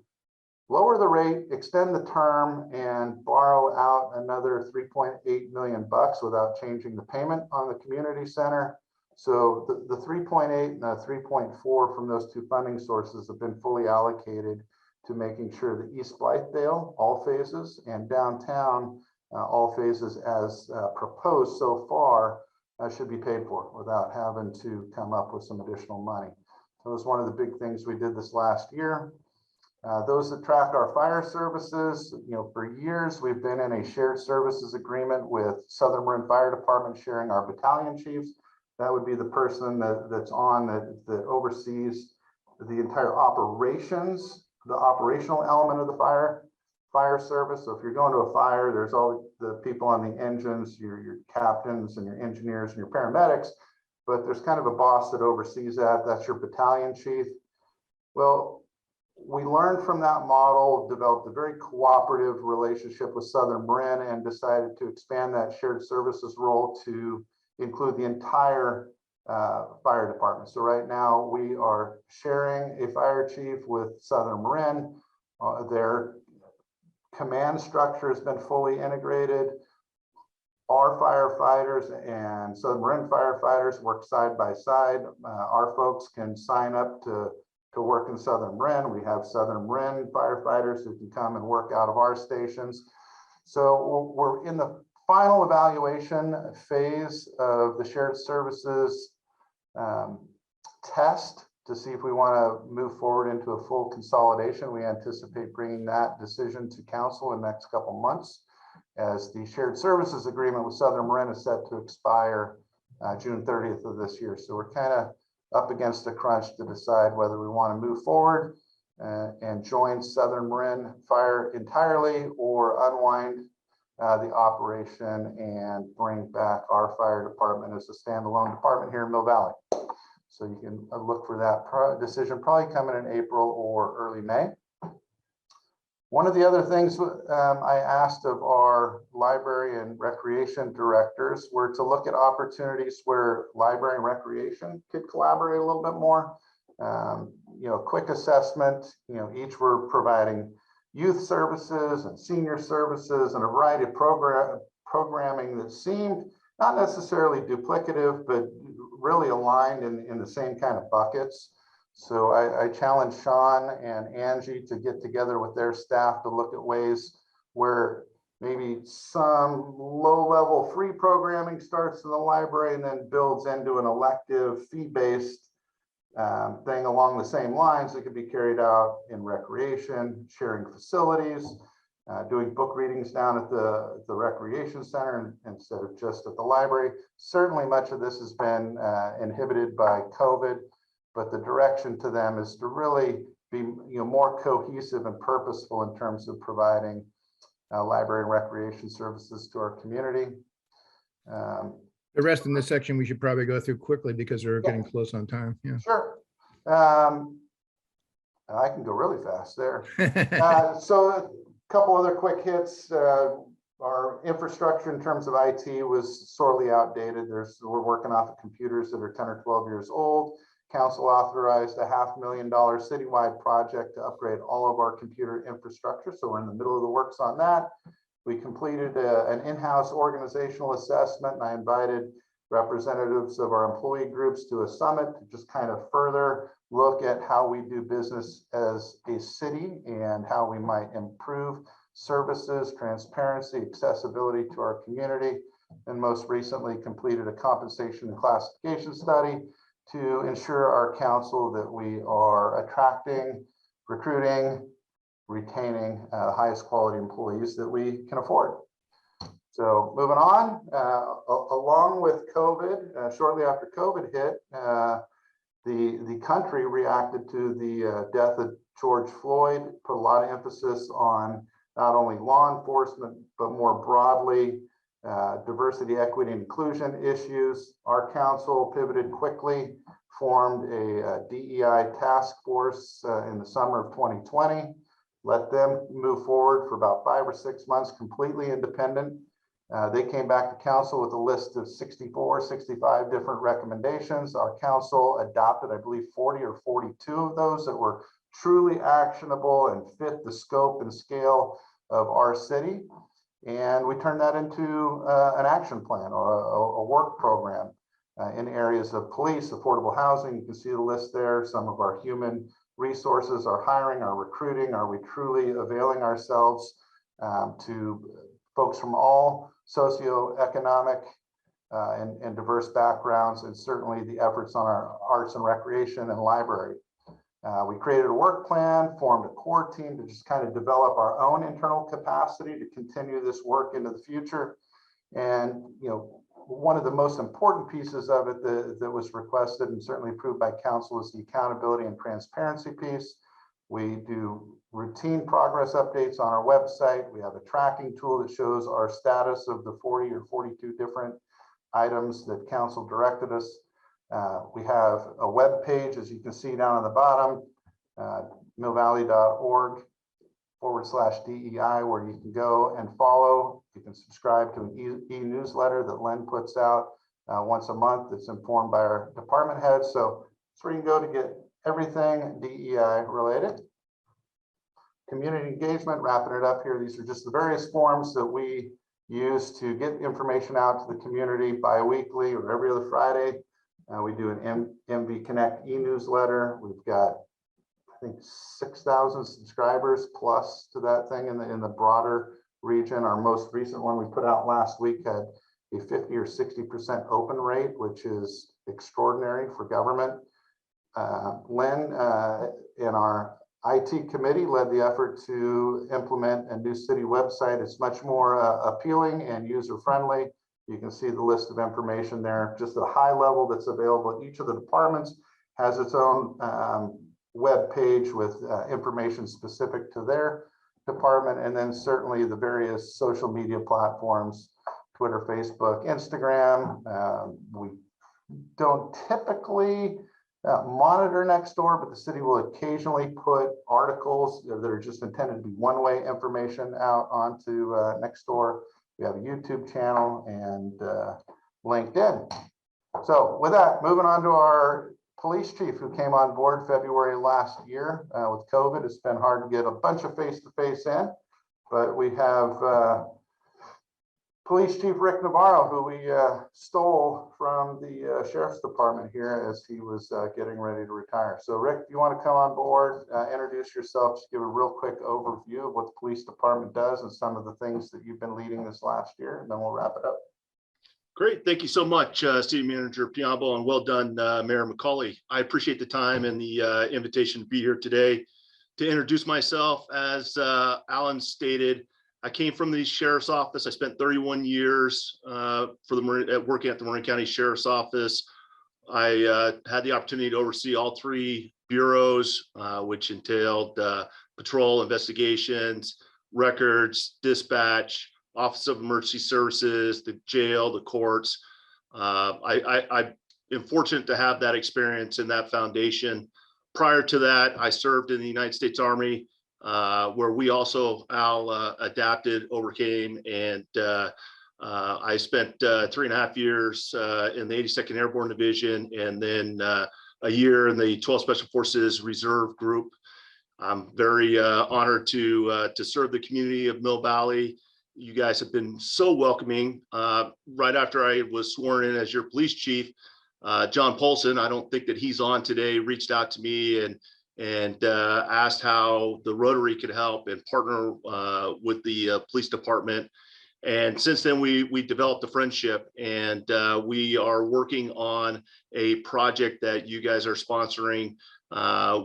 Speaker 3: lower the rate, extend the term, and borrow out another $3.8 million without changing the payment on the community center. So the 3.8 and the 3.4 from those two funding sources have been fully allocated to making sure that East Blythedale, all phases, and downtown, all phases as proposed so far, should be paid for without having to come up with some additional money. So it was one of the big things we did this last year. Those that track our fire services, for years we've been in a shared services agreement with Southern Marin Fire Department, sharing our battalion chiefs. That would be the person that's on that oversees the entire operations, the operational element of the fire service. So if you're going to a fire, there's all the people on the engines, your captains and your engineers and your paramedics, but there's kind of a boss that oversees that. That's your battalion chief. Well, we learned from that model, developed a very cooperative relationship with Southern Marin, and decided to expand that shared services role to include the entire fire department. So right now we are sharing a fire chief with Southern Marin. Their command structure has been fully integrated. Our firefighters and Southern Marin firefighters work side by side. Our folks can sign up to work in Southern Marin. We have Southern Marin firefighters who can come and work out of our stations. So we're in the final evaluation phase of the shared services test to see if we want to move forward into a full consolidation. We anticipate bringing that decision to council in the next couple months, as the shared services agreement with Southern Marin is set to expire June 30th of this year. So we're kind of up against the crunch to decide whether we want to move forward and join Southern Marin Fire entirely, or unwind the operation and bring back our fire department as a standalone department here in Mill Valley. So you can look for that decision probably coming in April or early May. One of the other things I asked of our library and recreation directors were to look at opportunities where library and recreation could collaborate a little bit more. Quick assessment, each were providing youth services and senior services and a variety of programming that seemed not necessarily duplicative, but really aligned in the same kind of buckets. So I challenged Sean and Angie to get together with their staff to look at ways where maybe some low-level free programming starts in the library and then builds into an elective fee-based thing along the same lines that could be carried out in recreation, sharing facilities, doing book readings down at the recreation center instead of just at the library. Certainly much of this has been inhibited by COVID, but the direction to them is to really be more cohesive and purposeful in terms of providing library and recreation services to our community.
Speaker 2: The rest in this section we should probably go through quickly because we're getting close on time. Yeah.
Speaker 3: Sure. I can go really fast there. So a couple other quick hits. Our infrastructure in terms of IT was sorely outdated. We're working off of computers that are 10 or 12 years old. council authorized a $500,000 citywide project to upgrade all of our computer infrastructure. So we're in the middle of the works on that. We completed an in-house organizational assessment, and I invited representatives of our employee groups to a summit to just kind of further look at how we do business as a city and how we might improve services, transparency, accessibility to our community. And most recently completed a compensation and classification study to ensure our council that we are attracting, recruiting, retaining the highest quality employees that we can afford. So moving on, along with COVID, shortly after COVID hit, the country reacted to the death of George Floyd, put a lot of emphasis on not only law enforcement, but more broadly, diversity, equity, and inclusion issues. Our council pivoted quickly, formed a DEI task force in the summer of 2020, let them move forward for about 5 or 6 months, completely independent. They came back to council with a list of 64, 65 different recommendations. Our council adopted, I believe, 40 or 42 of those that were truly actionable and fit the scope and scale of our city. And we turned that into an action plan or a work program in areas of police, affordable housing. You can see the list there. Some of our human resources, our hiring, our recruiting. Are we truly availing ourselves to folks from all socioeconomic and diverse backgrounds, and certainly the efforts on our arts and recreation and library. We created a work plan, formed a core team to just kind of develop our own internal capacity to continue this work into the future. And, you know, one of the most important pieces of it that was requested and certainly approved by council is the accountability and transparency piece. We do routine progress updates on our website. We have a tracking tool that shows our status of the 40 or 42 different items that council directed us. We have a web page, as you can see down on the bottom, millvalley.org/DEI, where you can go and follow. You can subscribe to an e-newsletter that Len puts out once a month that's informed by our department heads. So it's where you can go to get everything DEI related. Community engagement, wrapping it up here. These are just the various forms that we use to get information out to the community bi-weekly or every other Friday. We do an MV Connect e-newsletter. We've got, I think, 6,000 subscribers plus to that thing in the broader region. Our most recent one we put out last week had a 50 or 60% open rate, which is extraordinary for government. Len in our IT committee led the effort to implement a new city website. It's much more appealing and user-friendly. You can see the list of information there, just at a high level that's available. Each of the departments has its own web page with information specific to their department, and then certainly the various social media platforms, Twitter, Facebook, Instagram. We don't typically monitor Nextdoor, but the city will occasionally put articles that are just intended to be one-way information out onto Nextdoor. We have a YouTube channel and LinkedIn. So with that, moving on to our police chief who came on board February last year. With COVID, it's been hard to get a bunch of face-to-face in, but we have Police Chief Rick Navarro, who we stole from the Sheriff's Department here as he was getting ready to retire. So Rick, if you want to come on board, introduce yourself, just give a real quick overview of what the police department does and some of the things that you've been leading this last year, and then we'll wrap it up.
Speaker 4: Great. Thank you so much, City Manager Piombo, and well done, Mayor McCauley. I appreciate the time and the invitation to be here today. To introduce myself, as Alan stated, I came from the Sheriff's Office. I spent 31 years working at the Marin County Sheriff's Office. I had the opportunity to oversee all 3 bureaus, which entailed patrol, investigations, records, dispatch, Office of Emergency Services, the jail, the courts. I am fortunate to have that experience and that foundation. Prior to that, I served in the United States Army, where we also adapted, overcame, and I spent 3.5 years in the 82nd Airborne Division, and then a year in the 12 Special Forces Reserve Group. I'm very honored to serve the community of Mill Valley. You guys have been so welcoming. Right after I was sworn in as your police chief, John Polson, I don't think that he's on today, reached out to me and asked how the Rotary could help and partner with the police department. And since then, we developed a friendship, and we are working on a project that you guys are sponsoring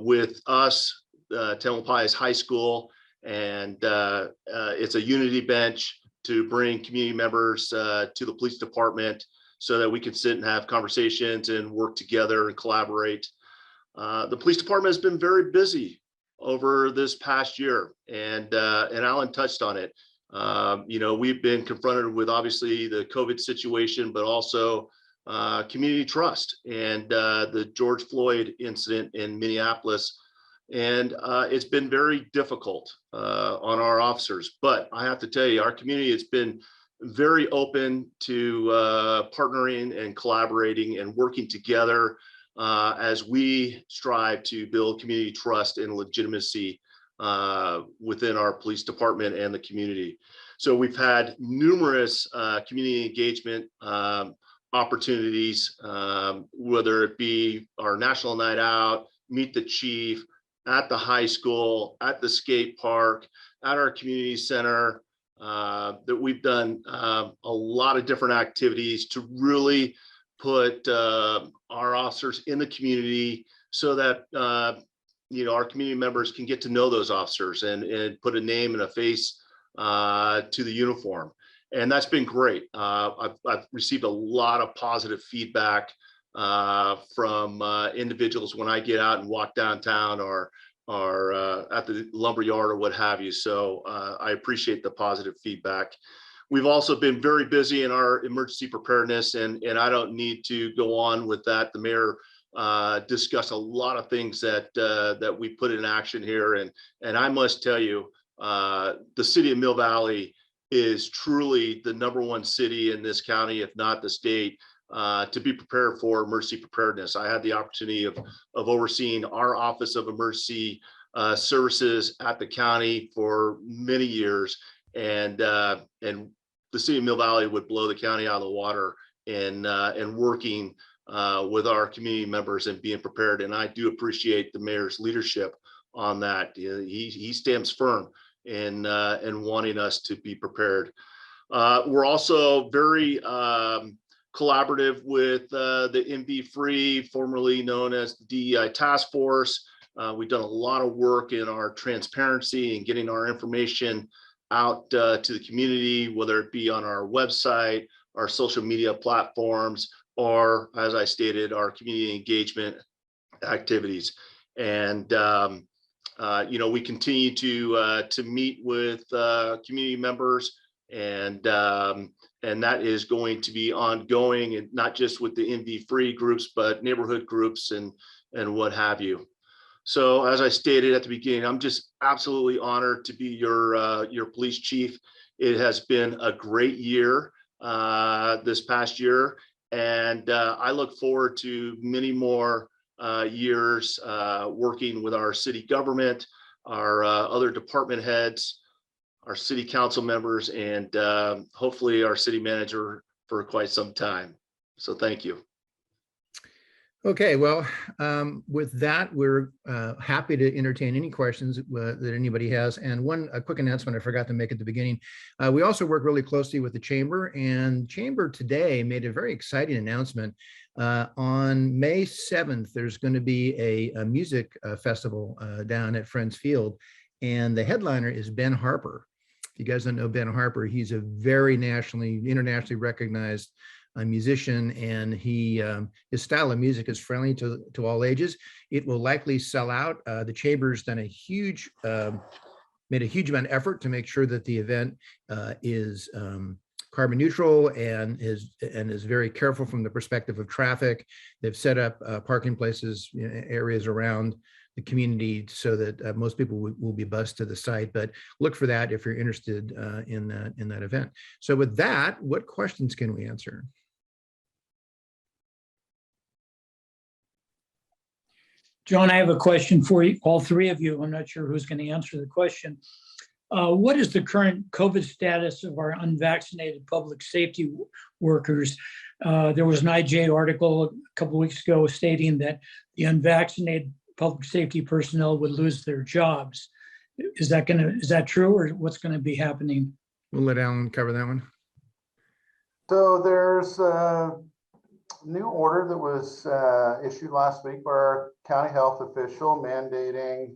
Speaker 4: with us, Tamalpais High School, and it's a unity bench to bring community members to the police department so that we can sit and have conversations and work together and collaborate. The police department has been very busy over this past year, and Alan touched on it. We've been confronted with obviously the COVID situation, but also community trust and the George Floyd incident in Minneapolis. And it's been very difficult on our officers. But I have to tell you, our community has been very open to partnering and collaborating and working together as we strive to build community trust and legitimacy within our police department and the community. So we've had numerous community engagement opportunities, whether it be our National Night Out, Meet the Chief, at the high school, at the skate park, at our community center, that we've done a lot of different activities to really put our officers in the community so that our community members can get to know those officers and put a name and a face to the uniform. And that's been great. I've received a lot of positive feedback from individuals when I get out and walk downtown or at the lumberyard or what have you. So I appreciate the positive feedback. We've also been very busy in our emergency preparedness, and I don't need to go on with that. The mayor discussed a lot of things that we put in action here, and I must tell you, the city of Mill Valley is truly the #1 city in this county, if not the state, to be prepared for emergency preparedness. I had the opportunity of overseeing our Office of Emergency Services at the county for many years, and the city of Mill Valley would blow the county out of the water in working with our community members and being prepared. And I do appreciate the mayor's leadership on that. He stands firm in wanting us to be prepared. We're also very collaborative with the MV Free, formerly known as the DEI Task Force. We've done a lot of work in our transparency and getting our information out to the community, whether it be on our website, our social media platforms, or, as I stated, our community engagement activities. And we continue to meet with community members, and that is going to be ongoing, and not just with the MV Free groups, but neighborhood groups and what have you. So as I stated at the beginning, I'm just absolutely honored to be your police chief. It has been a great year this past year, and I look forward to many more years working with our city government, our other department heads, our city council members, and hopefully our city manager for quite some time. So thank you.
Speaker 2: Okay, well, with that, we're happy to entertain any questions that anybody has. And a quick announcement I forgot to make at the beginning. We also work really closely with the Chamber, and Chamber today made a very exciting announcement. On May 7th, there's going to be a music festival down at Friends Field, and the headliner is Ben Harper. If you guys don't know Ben Harper, he's a very internationally recognized musician, and his style of music is friendly to all ages. It will likely sell out. The Chamber's done made a huge amount of effort to make sure that the event is carbon neutral and is very careful from the perspective of traffic. They've set up parking places, areas around the community so that most people will be bused to the site. But look for that if you're interested in that event. So with that, what questions can we answer?
Speaker 1: John, I have a question for you, all three of you. I'm not sure who's going to answer the question. What is the current COVID status of our unvaccinated public safety workers? There was an IJ article a couple of weeks ago stating that the unvaccinated public safety personnel would lose their jobs. Is that true, or what's going to be happening?
Speaker 2: We'll let Alan cover that one.
Speaker 3: So there's a new order that was issued last week by our county health official mandating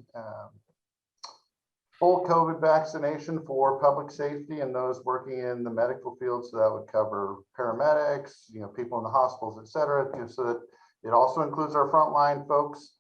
Speaker 3: full COVID vaccination for public safety and those working in the medical field. So that would cover paramedics, people in the hospitals, et cetera, so that it also includes our frontline folks.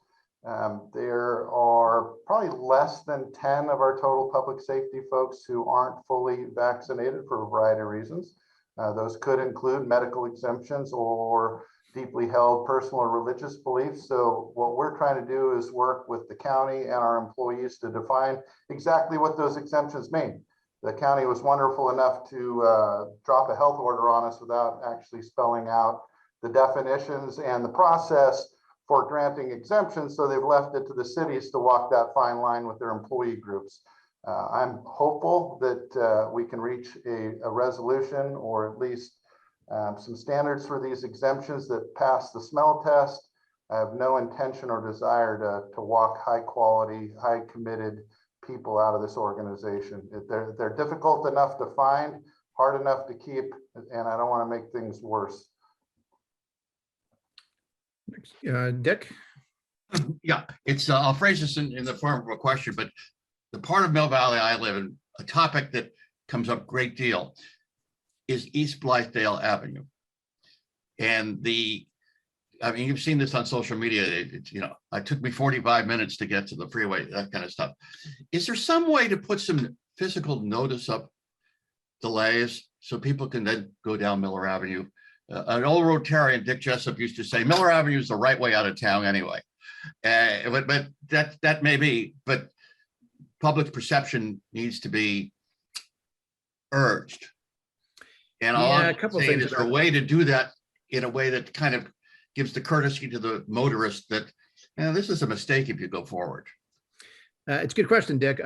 Speaker 3: There are probably less than 10 of our total public safety folks who aren't fully vaccinated for a variety of reasons. Those could include medical exemptions or deeply held personal or religious beliefs. So what we're trying to do is work with the county and our employees to define exactly what those exemptions mean. The county was wonderful enough to drop a health order on us without actually spelling out the definitions and the process for granting exemptions. So they've left it to the cities to walk that fine line with their employee groups. I'm hopeful that we can reach a resolution or at least some standards for these exemptions that pass the smell test. I have no intention or desire to walk high quality, high committed people out of this organization. They're difficult enough to find, hard enough to keep, and I don't want to make things worse.
Speaker 2: Dick?
Speaker 5: Yeah, it's I'll phrase this in the form of a question, but the part of Mill Valley I live in, a topic that comes up a great deal is East Blythedale Avenue. And I mean, you've seen this on social media. It took me 45 minutes to get to the freeway, that kind of stuff. Is there some way to put some physical notice up delays so people can then go down Miller Avenue? An old Rotarian, Dick Jessup, used to say Miller Avenue is the right way out of town anyway. But that may be, but public perception needs to be urged. And
Speaker 2: A couple of things.
Speaker 5: Is there a way to do that in a way that kind of gives the courtesy to the motorist that this is a mistake if you go forward?
Speaker 2: It's a good question, Dick.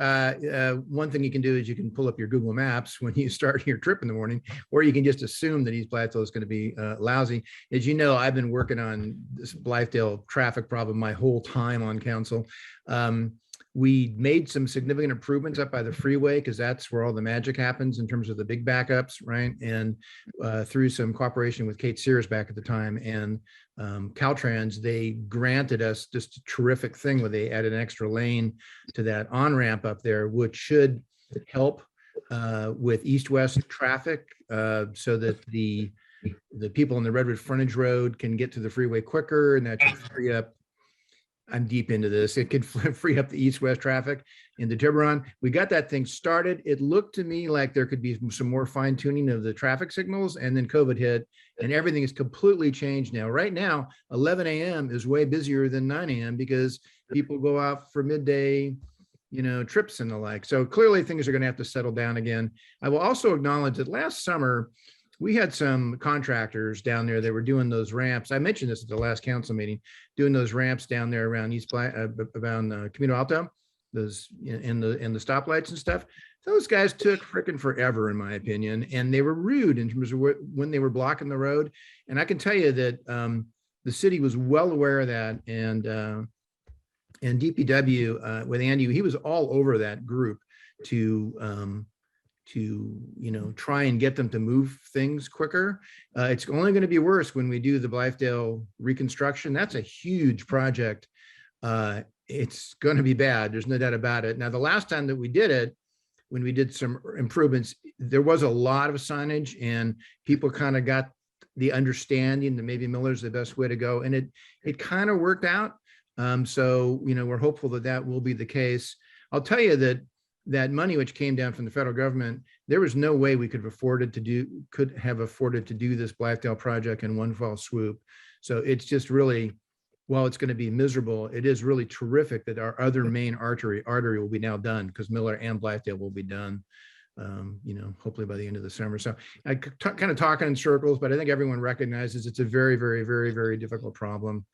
Speaker 2: One thing you can do is you can pull up your Google Maps when you start your trip in the morning, or you can just assume that East Blythedale is going to be lousy. As you know, I've been working on this Blythedale traffic problem my whole time on council. We made some significant improvements up by the freeway because that's where all the magic happens in terms of the big backups, right? And through some cooperation with Kate Sears back at the time and Caltrans, they granted us just a terrific thing where they added an extra lane to that on-ramp up there, which should help with east-west traffic so that the people on the Redwood frontage road can get to the freeway quicker, and that should free up. I'm deep into this. It could free up the east-west traffic in the Tiburon. We got that thing started. It looked to me like there could be some more fine tuning of the traffic signals, and then COVID hit and everything is completely changed now. Right now, 11 a.m. is way busier than 9 a.m. because people go out for midday, trips and the like. So clearly things are going to have to settle down again. I will also acknowledge that last summer, we had some contractors down there that were doing those ramps. I mentioned this at the last council meeting, doing those ramps down there around around Camino Alto, those in the stoplights and stuff. Those guys took freaking forever, in my opinion, and they were rude in terms of when they were blocking the road. And I can tell you that the city was well aware of that, and DPW with Andy, he was all over that group to try and get them to move things quicker. It's only going to be worse when we do the Blythedale reconstruction. That's a huge project. It's going to be bad. There's no doubt about it. Now, the last time that we did it, when we did some improvements, there was a lot of signage and people kind of got the understanding that maybe Miller's the best way to go. And it kind of worked out. So, we're hopeful that that will be the case. I'll tell you that money which came down from the federal government, there was no way we could have afforded to do this Blythedale project in one fell swoop. So it's just really, while it's going to be miserable, it is really terrific that our other main artery will be now done, because Miller and Blythedale will be done, hopefully by the end of the summer. So I kind of talking in circles, but I think everyone recognizes it's a very, very, very, very difficult problem.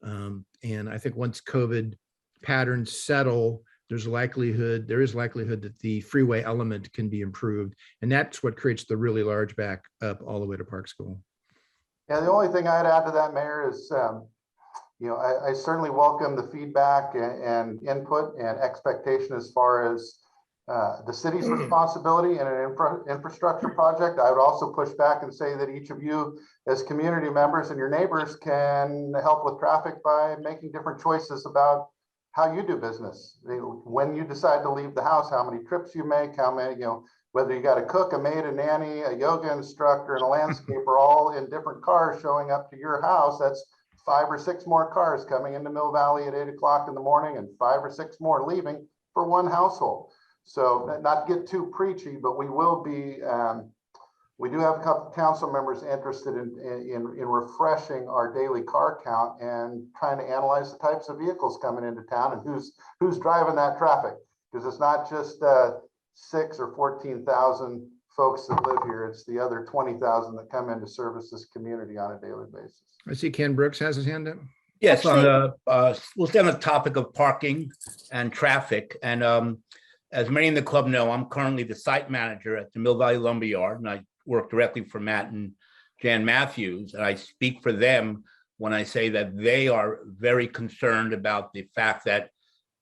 Speaker 2: And I think once COVID patterns settle, there is likelihood that the freeway element can be improved. And that's what creates the really large back up all the way to Park School.
Speaker 3: Yeah, the only thing I'd add to that, Mayor, is I certainly welcome the feedback and input and expectation as far as the city's responsibility in an infrastructure project. I would also push back and say that each of you as community members and your neighbors can help with traffic by making different choices about how you do business. When you decide to leave the house, how many trips you make, how many, whether you got a cook, a maid, a nanny, a yoga instructor, and a landscaper all in different cars showing up to your house. That's 5 or 6 more cars coming into Mill Valley at 8 o'clock in the morning and 5 or 6 more leaving for one household. So not get too preachy, but we will be, we do have a couple of council members interested in refreshing our daily car count and trying to analyze the types of vehicles coming into town and who's driving that traffic. Because it's not just 6 or 14,000 folks that live here. It's the other 20,000 that come in to service this community on a daily basis.
Speaker 2: I see Ken Brooks has his hand up.
Speaker 6: Yes, on the we'll stay on the topic of parking and traffic. And as many in the club know, I'm currently the site manager at the Mill Valley Lumberyard, and I work directly for Matt and Jan Matthews. And I speak for them when I say that they are very concerned about the fact that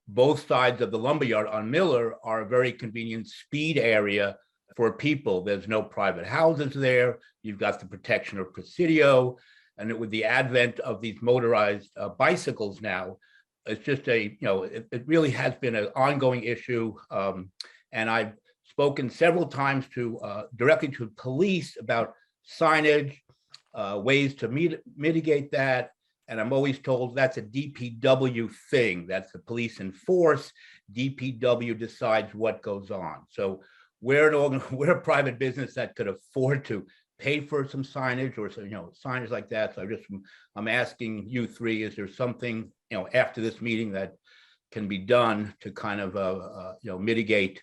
Speaker 6: both sides of the lumberyard on Miller are a very convenient speed area for people. There's no private houses there. You've got the protection of Presidio. And with the advent of these motorized bicycles now, it's just it really has been an ongoing issue. And I've spoken several times directly to police about signage, ways to mitigate that. And I'm always told that's a DPW thing. That's the police enforce. DPW decides what goes on. So we're a private business that could afford to pay for some signage or signage like that. So I'm asking you three, is there something after this meeting that can be done to kind of mitigate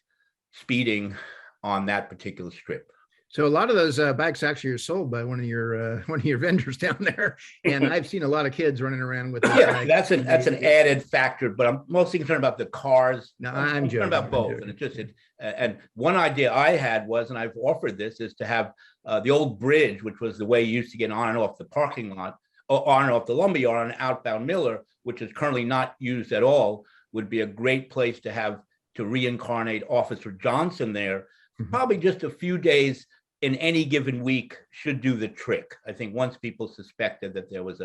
Speaker 6: speeding on that particular strip?
Speaker 2: So a lot of those bikes actually are sold by one of your vendors down there, and I've seen a lot of kids running around with.
Speaker 6: Yeah, that's an added factor, but I'm mostly concerned about the cars.
Speaker 2: No, I'm
Speaker 6: concerned about both, and and one idea I had was, and I've offered this, is to have the old bridge, which was the way you used to get on and off the parking lot, or on and off the lumberyard on outbound Miller, which is currently not used at all, would be a great place to have to reincarnate Officer Johnson there. Probably just a few days in any given week should do the trick. I think once people suspected that there was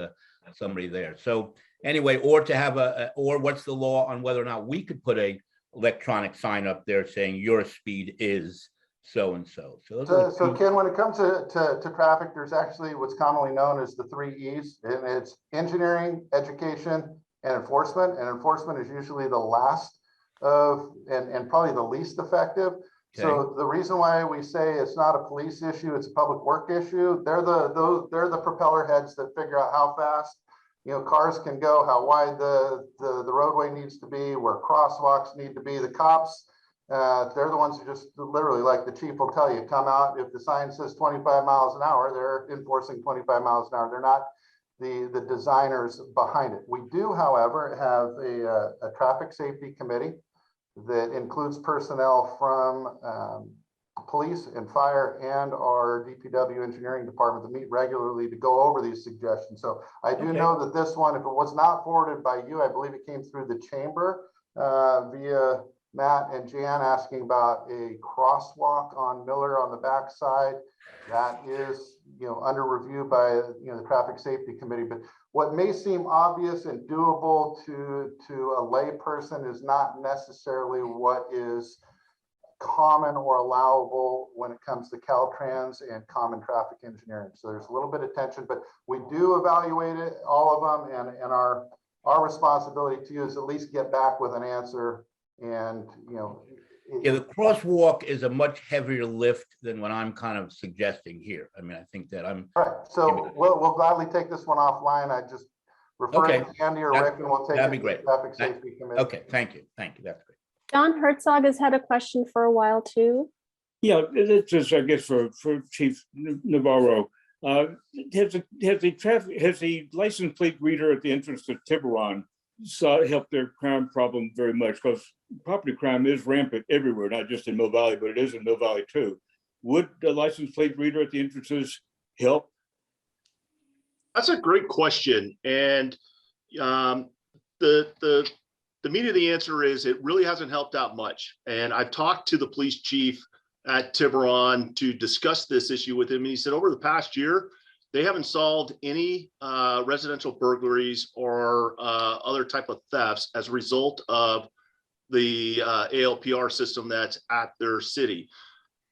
Speaker 6: somebody there. So anyway, or to have or what's the law on whether or not we could put a electronic sign up there saying your speed is so and so.
Speaker 3: So Ken, when it comes to traffic, there's actually what's commonly known as the 3 E's, and it's engineering, education, and enforcement. And enforcement is usually the last of and probably the least effective. Okay. So the reason why we say it's not a police issue, it's a public work issue. They're the propeller heads that figure out how fast cars can go, how wide the roadway needs to be, where crosswalks need to be. The cops, they're the ones who just literally, like the chief will tell you, come out. If the sign says 25 miles an hour, they're enforcing 25 miles an hour. They're not the designers behind it. We do, however, have a traffic safety committee that includes personnel from police and fire and our DPW engineering department that meet regularly to go over these suggestions. So I do know that this one, if it was not forwarded by you, I believe it came through the chamber via Matt and Jan asking about a crosswalk on Miller on the backside. That is, under review by the traffic safety committee. But what may seem obvious and doable to a lay person is not necessarily what is common or allowable when it comes to Caltrans and common traffic engineering. So there's a little bit of tension, but we do evaluate it, all of them, and our responsibility to you is at least get back with an answer. And
Speaker 6: yeah, the crosswalk is a much heavier lift than what I'm kind of suggesting here. I mean, I think that I'm
Speaker 3: all right. So we'll gladly take this one offline. I just refer to Andy or Rick, and we'll take
Speaker 6: that'd be
Speaker 3: it
Speaker 6: great.
Speaker 3: to the traffic safety committee.
Speaker 6: Okay, thank you. That's great.
Speaker 7: John Herzog has had a question for a while too.
Speaker 8: Yeah, this is, I guess, for Chief Navarro. Has the license plate reader at the entrance to Tiburon helped their crime problem very much? Because property crime is rampant everywhere, not just in Mill Valley, but it is in Mill Valley too. Would the license plate reader at the entrances help?
Speaker 4: That's a great question. And the meat of the answer is it really hasn't helped out much. And I've talked to the police chief at Tiburon to discuss this issue with him. And he said over the past year, they haven't solved any residential burglaries or other type of thefts as a result of the ALPR system that's at their city.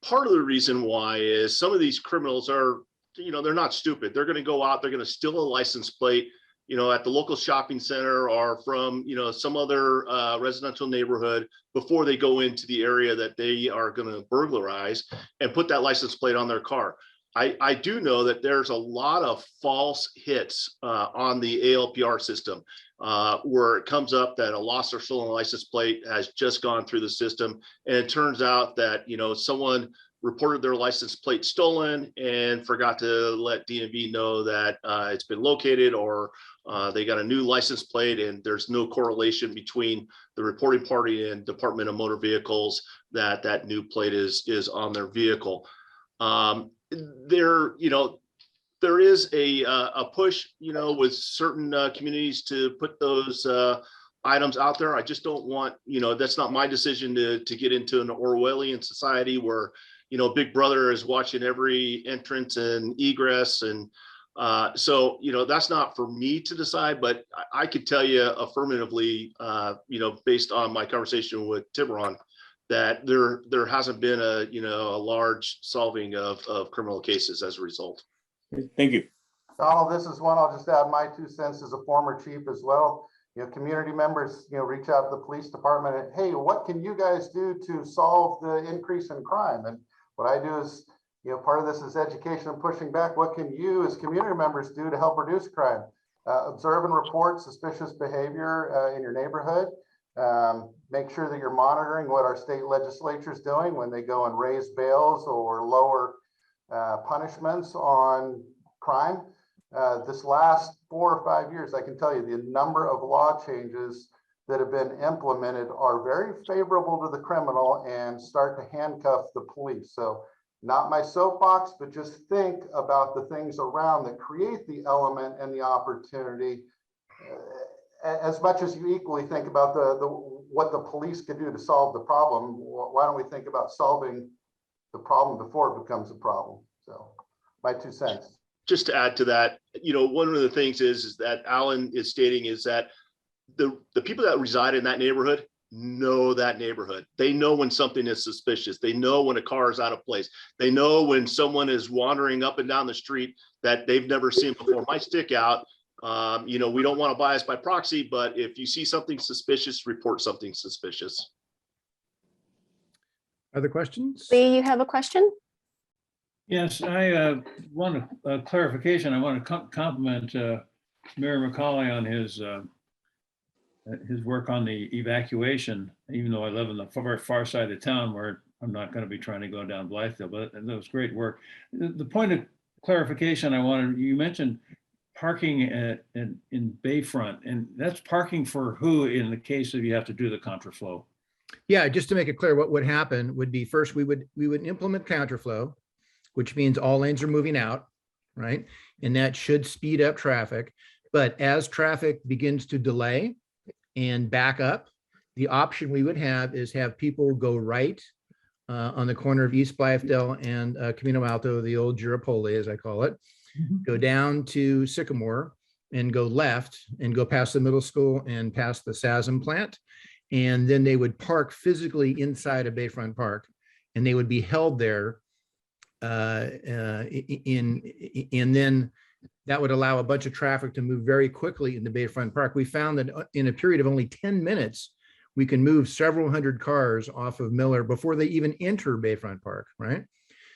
Speaker 4: Part of the reason why is some of these criminals are, they're not stupid. They're going to go out, they're going to steal a license plate, at the local shopping center or from, some other residential neighborhood before they go into the area that they are going to burglarize and put that license plate on their car. I do know that there's a lot of false hits on the ALPR system where it comes up that a lost or stolen license plate has just gone through the system. And it turns out that, someone reported their license plate stolen and forgot to let DMV know that it's been located, or they got a new license plate and there's no correlation between the reporting party and Department of Motor Vehicles that that new plate is on their vehicle. There is a push, with certain communities to put those items out there. I just don't want, that's not my decision to get into an Orwellian society where, Big Brother is watching every entrance and egress. And so, that's not for me to decide, but I could tell you affirmatively, based on my conversation with Tiburon, that there hasn't been a large solving of criminal cases as a result.
Speaker 8: Thank you.
Speaker 3: Donald, this is one, I'll just add my 2 cents as a former chief as well. Community members, reach out to the police department and, hey, what can you guys do to solve the increase in crime? And what I do is, part of this is education and pushing back. What can you as community members do to help reduce crime? Observe and report suspicious behavior in your neighborhood. Make sure that you're monitoring what our state legislature is doing when they go and raise bails or lower punishments on crime. This last 4 or 5 years, I can tell you the number of law changes that have been implemented are very favorable to the criminal and start to handcuff the police. So not my soapbox, but just think about the things around that create the element and the opportunity. As much as you equally think about what the police can do to solve the problem, why don't we think about solving the problem before it becomes a problem? So my 2 cents.
Speaker 4: Just to add to that, one of the things is that Alan is stating is that the people that reside in that neighborhood know that neighborhood. They know when something is suspicious. They know when a car is out of place. They know when someone is wandering up and down the street that they've never seen before. Might stick out. We don't want to bias by proxy, but if you see something suspicious, report something suspicious.
Speaker 2: Other questions?
Speaker 7: Lee, you have a question?
Speaker 9: Yes, I want a clarification. I want to compliment Mayor McCauley on his work on the evacuation, even though I live on the very far side of town where I'm not going to be trying to go down Blythedale, but that was great work. The point of clarification I wanted, you mentioned parking in Bayfront, and that's parking for who in the case of you have to do the contraflow?
Speaker 2: Yeah, just to make it clear, what would happen would be first we would implement counterflow, which means all lanes are moving out, right? And that should speed up traffic. But as traffic begins to delay and back up, the option we would have is have people go right on the corner of East Blythedale and Camino Alto, the old Girapoli, as I call it, go down to Sycamore and go left and go past the middle school and past the SASM plant. And then they would park physically inside of Bayfront Park, and they would be held there. And then that would allow a bunch of traffic to move very quickly into Bayfront Park. We found that in a period of only 10 minutes, we can move several hundred cars off of Miller before they even enter Bayfront Park, right?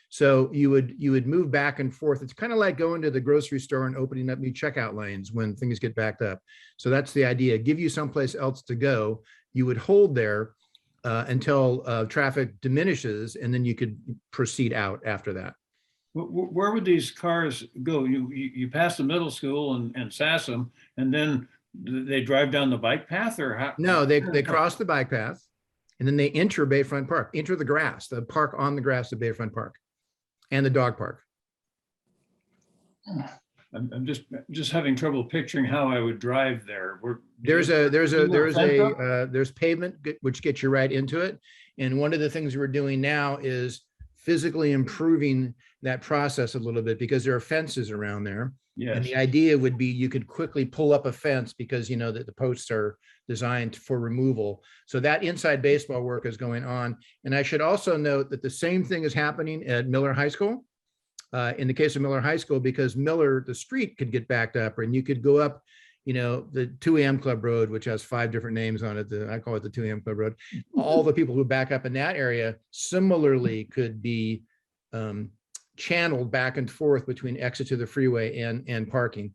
Speaker 2: So you would move back and forth. It's kind of like going to the grocery store and opening up new checkout lanes when things get backed up. So that's the idea. Give you someplace else to go. You would hold there until traffic diminishes, and then you could proceed out after that.
Speaker 9: Where would these cars go? You pass the middle school and Sassam, and then they drive down the bike path, or how?
Speaker 2: No, they cross the bike path and then they enter Bayfront Park, enter the grass, the park on the grass of Bayfront Park and the dog park.
Speaker 9: I'm just having trouble picturing how I would drive there.
Speaker 2: There's pavement which gets you right into it. And one of the things we're doing now is physically improving that process a little bit because there are fences around there.
Speaker 9: Yes.
Speaker 2: And the idea would be you could quickly pull up a fence because you know that the posts are designed for removal. So that inside baseball work is going on. And I should also note that the same thing is happening at Miller High School. In the case of Miller High School, because Miller, the street could get backed up and you could go up, you know, the 2 a.m. Club Road, which has 5 different names on it. I call it the 2 a.m. Club Road. All the people who back up in that area similarly could be channeled back and forth between exit to the freeway and parking.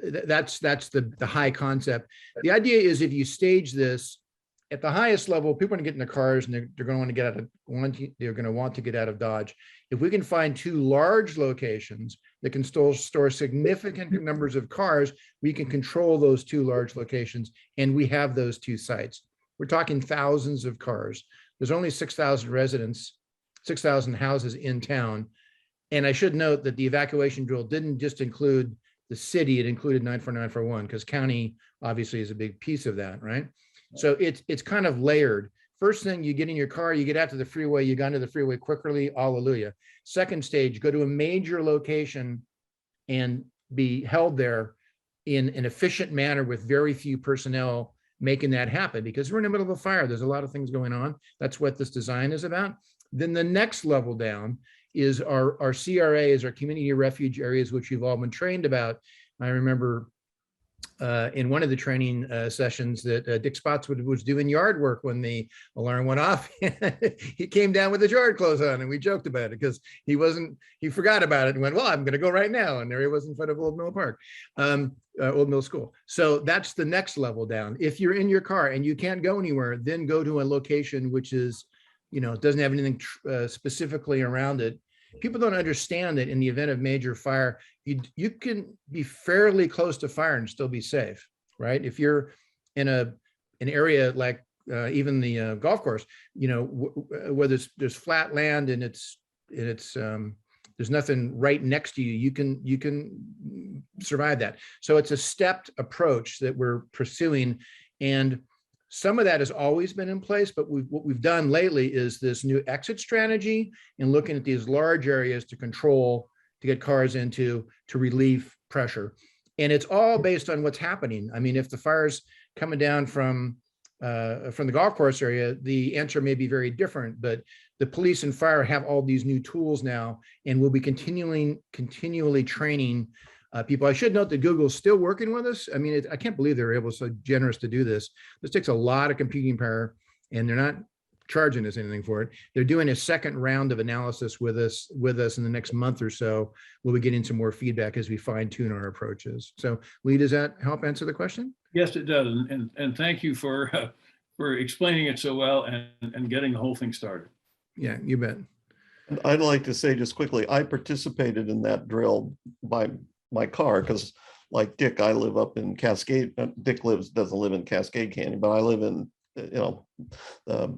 Speaker 2: That's the high concept. The idea is if you stage this at the highest level, people are going to get in their cars and they're going to want to get out of they're going to want to get out of Dodge. If we can find 2 large locations that can store significant numbers of cars, we can control those 2 large locations, and we have those 2 sites. We're talking thousands of cars. There's only 6,000 residents, 6,000 houses in town. And I should note that the evacuation drill didn't just include the city, it included 94941 because county obviously is a big piece of that, right? So it's kind of layered. First thing, you get in your car, you get out to the freeway, you got into the freeway quickly, hallelujah. Second stage, go to a major location and be held there in an efficient manner with very few personnel making that happen because we're in the middle of a fire. There's a lot of things going on. That's what this design is about. Then the next level down is our CRAs, our community refuge areas, which you've all been trained about. I remember in one of the training sessions that Dick Spotswood was doing yard work when the alarm went off. He came down with his yard clothes on and we joked about it because he forgot about it and went, well, I'm going to go right now. And there he was in front of Old Mill Park, Old Mill School. So that's the next level down. If you're in your car and you can't go anywhere, then go to a location which is, you know, doesn't have anything specifically around it. People don't understand that in the event of major fire, you can be fairly close to fire and still be safe, right? If you're in an area like even the golf course, you know, where there's flat land and there's nothing right next to you, you can survive that. So it's a stepped approach that we're pursuing, and some of that has always been in place, but what we've done lately is this new exit strategy and looking at these large areas to control, to get cars into, to relieve pressure. And it's all based on what's happening. I mean, if the fire's coming down from the golf course area, the answer may be very different, but the police and fire have all these new tools now, and we'll be continually training people. I should note that Google's still working with us. I mean, I can't believe they were able so generous to do this. This takes a lot of computing power, and they're not charging us anything for it. They're doing a second round of analysis with us in the next month or so. We'll be getting some more feedback as we fine tune our approaches. So, Lee, does that help answer the question?
Speaker 9: Yes, it does. And thank you for explaining it so well and getting the whole thing started.
Speaker 2: Yeah, you bet.
Speaker 10: I'd like to say just quickly, I participated in that drill by my car because, like Dick, I live up in Cascade. Dick doesn't live in Cascade Canyon, but I live in,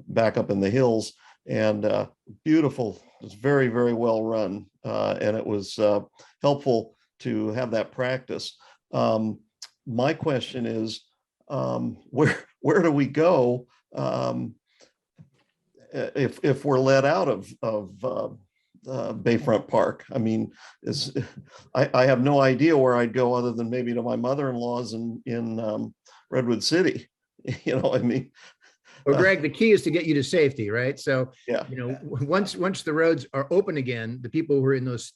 Speaker 10: back up in the hills, and beautiful. It's very, very well run, and it was helpful to have that practice. My question is, where do we go if we're let out of Bayfront Park? I mean, I have no idea where I'd go other than maybe to my mother-in-law's in Redwood City. You know, I mean.
Speaker 2: Well, Greg, the key is to get you to safety, right? So,
Speaker 10: yeah,
Speaker 2: you know, once the roads are open again, the people who are in those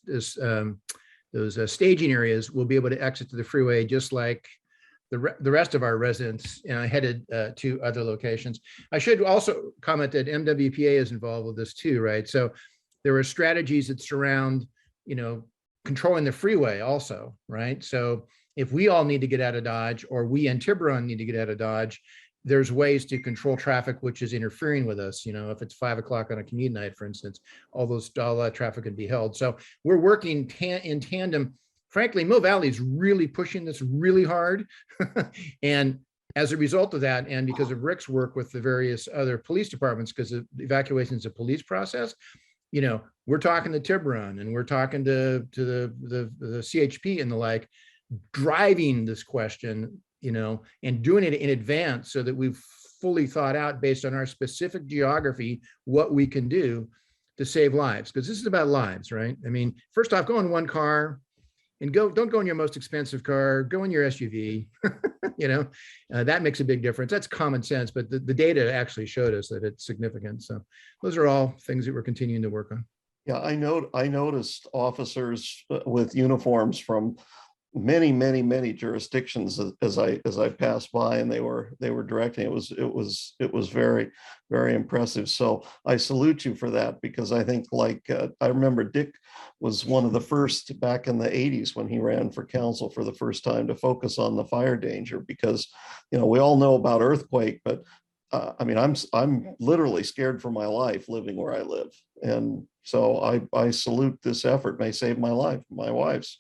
Speaker 2: staging areas will be able to exit to the freeway, just like the rest of our residents headed to other locations. I should also comment that MWPA is involved with this too, right? So there are strategies that surround, you know, controlling the freeway also, right? So if we all need to get out of Dodge, or we and Tiburon need to get out of Dodge, there's ways to control traffic, which is interfering with us. If it's 5 o'clock on a commute night, for instance, all that traffic can be held. So we're working in tandem. Frankly, Mill Valley is really pushing this really hard. And as a result of that, and because of Rick's work with the various other police departments, because evacuation is a police process, we're talking to Tiburon and we're talking to the CHP and the like, driving this question, and doing it in advance so that we've fully thought out based on our specific geography, what we can do to save lives. Because this is about lives, right? I mean, first off, go in one car and don't go in your most expensive car, go in your SUV, that makes a big difference. That's common sense, but the data actually showed us that it's significant. So those are all things that we're continuing to work on.
Speaker 10: Yeah, I noticed officers with uniforms from many jurisdictions as I passed by, and they were directing. It was very, very impressive. So I salute you for that, because I think, I remember Dick was one of the first back in the 80s when he ran for council for the first time to focus on the fire danger, because we all know about earthquake, but I mean, I'm literally scared for my life living where I live, and so I salute this effort. May save my life, my wife's.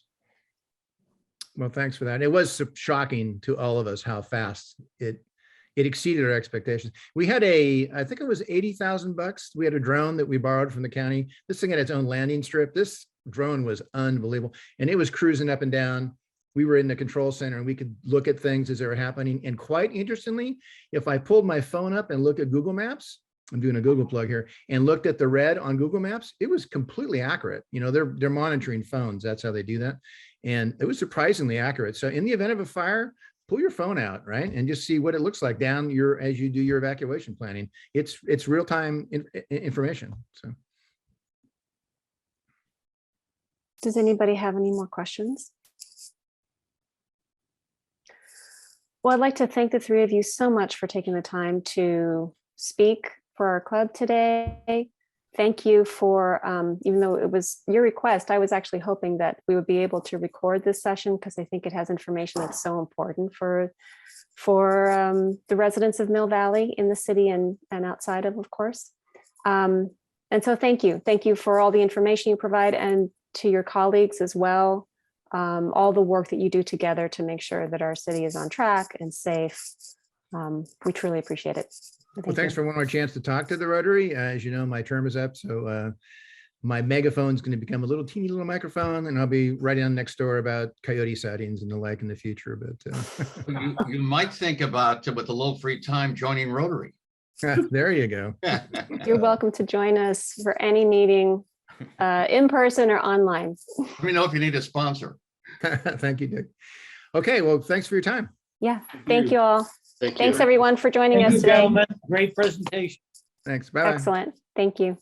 Speaker 2: Well, thanks for that. It was shocking to all of us how fast it exceeded our expectations. We had I think it was $80,000. We had a drone that we borrowed from the county. This thing had its own landing strip. This drone was unbelievable. And it was cruising up and down. We were in the control center and we could look at things as they were happening. And quite interestingly, if I pulled my phone up and looked at Google Maps, I'm doing a Google plug here, and looked at the red on Google Maps, it was completely accurate. They're monitoring phones. That's how they do that. And it was surprisingly accurate. So in the event of a fire, pull your phone out, right? And just see what it looks like as you do your evacuation planning. It's real-time information. So.
Speaker 7: Does anybody have any more questions? Well, I'd like to thank the three of you so much for taking the time to speak for our club today. Thank you for, even though it was your request, I was actually hoping that we would be able to record this session, because I think it has information that's so important for the residents of Mill Valley in the city and outside of course. And so thank you. Thank you for all the information you provide, and to your colleagues as well. All the work that you do together to make sure that our city is on track and safe. We truly appreciate it.
Speaker 2: Well, thanks for one more chance to talk to the Rotary. As you know, my term is up, so my megaphone is going to become a teeny little microphone, and I'll be writing on next door about coyote sightings and the like in the future. But
Speaker 5: you might think about, with a little free time, joining Rotary.
Speaker 2: There you go.
Speaker 7: You're welcome to join us for any meeting, in person or online.
Speaker 5: Let me know if you need a sponsor.
Speaker 2: Thank you, Dick. Okay, well, thanks for your time.
Speaker 7: Yeah, thank you all.
Speaker 4: Thank you.
Speaker 7: Thanks everyone for joining
Speaker 1: Thank
Speaker 7: us
Speaker 1: you,
Speaker 7: today.
Speaker 1: gentlemen. Great presentation.
Speaker 2: Thanks. Bye.
Speaker 7: Excellent. Thank you.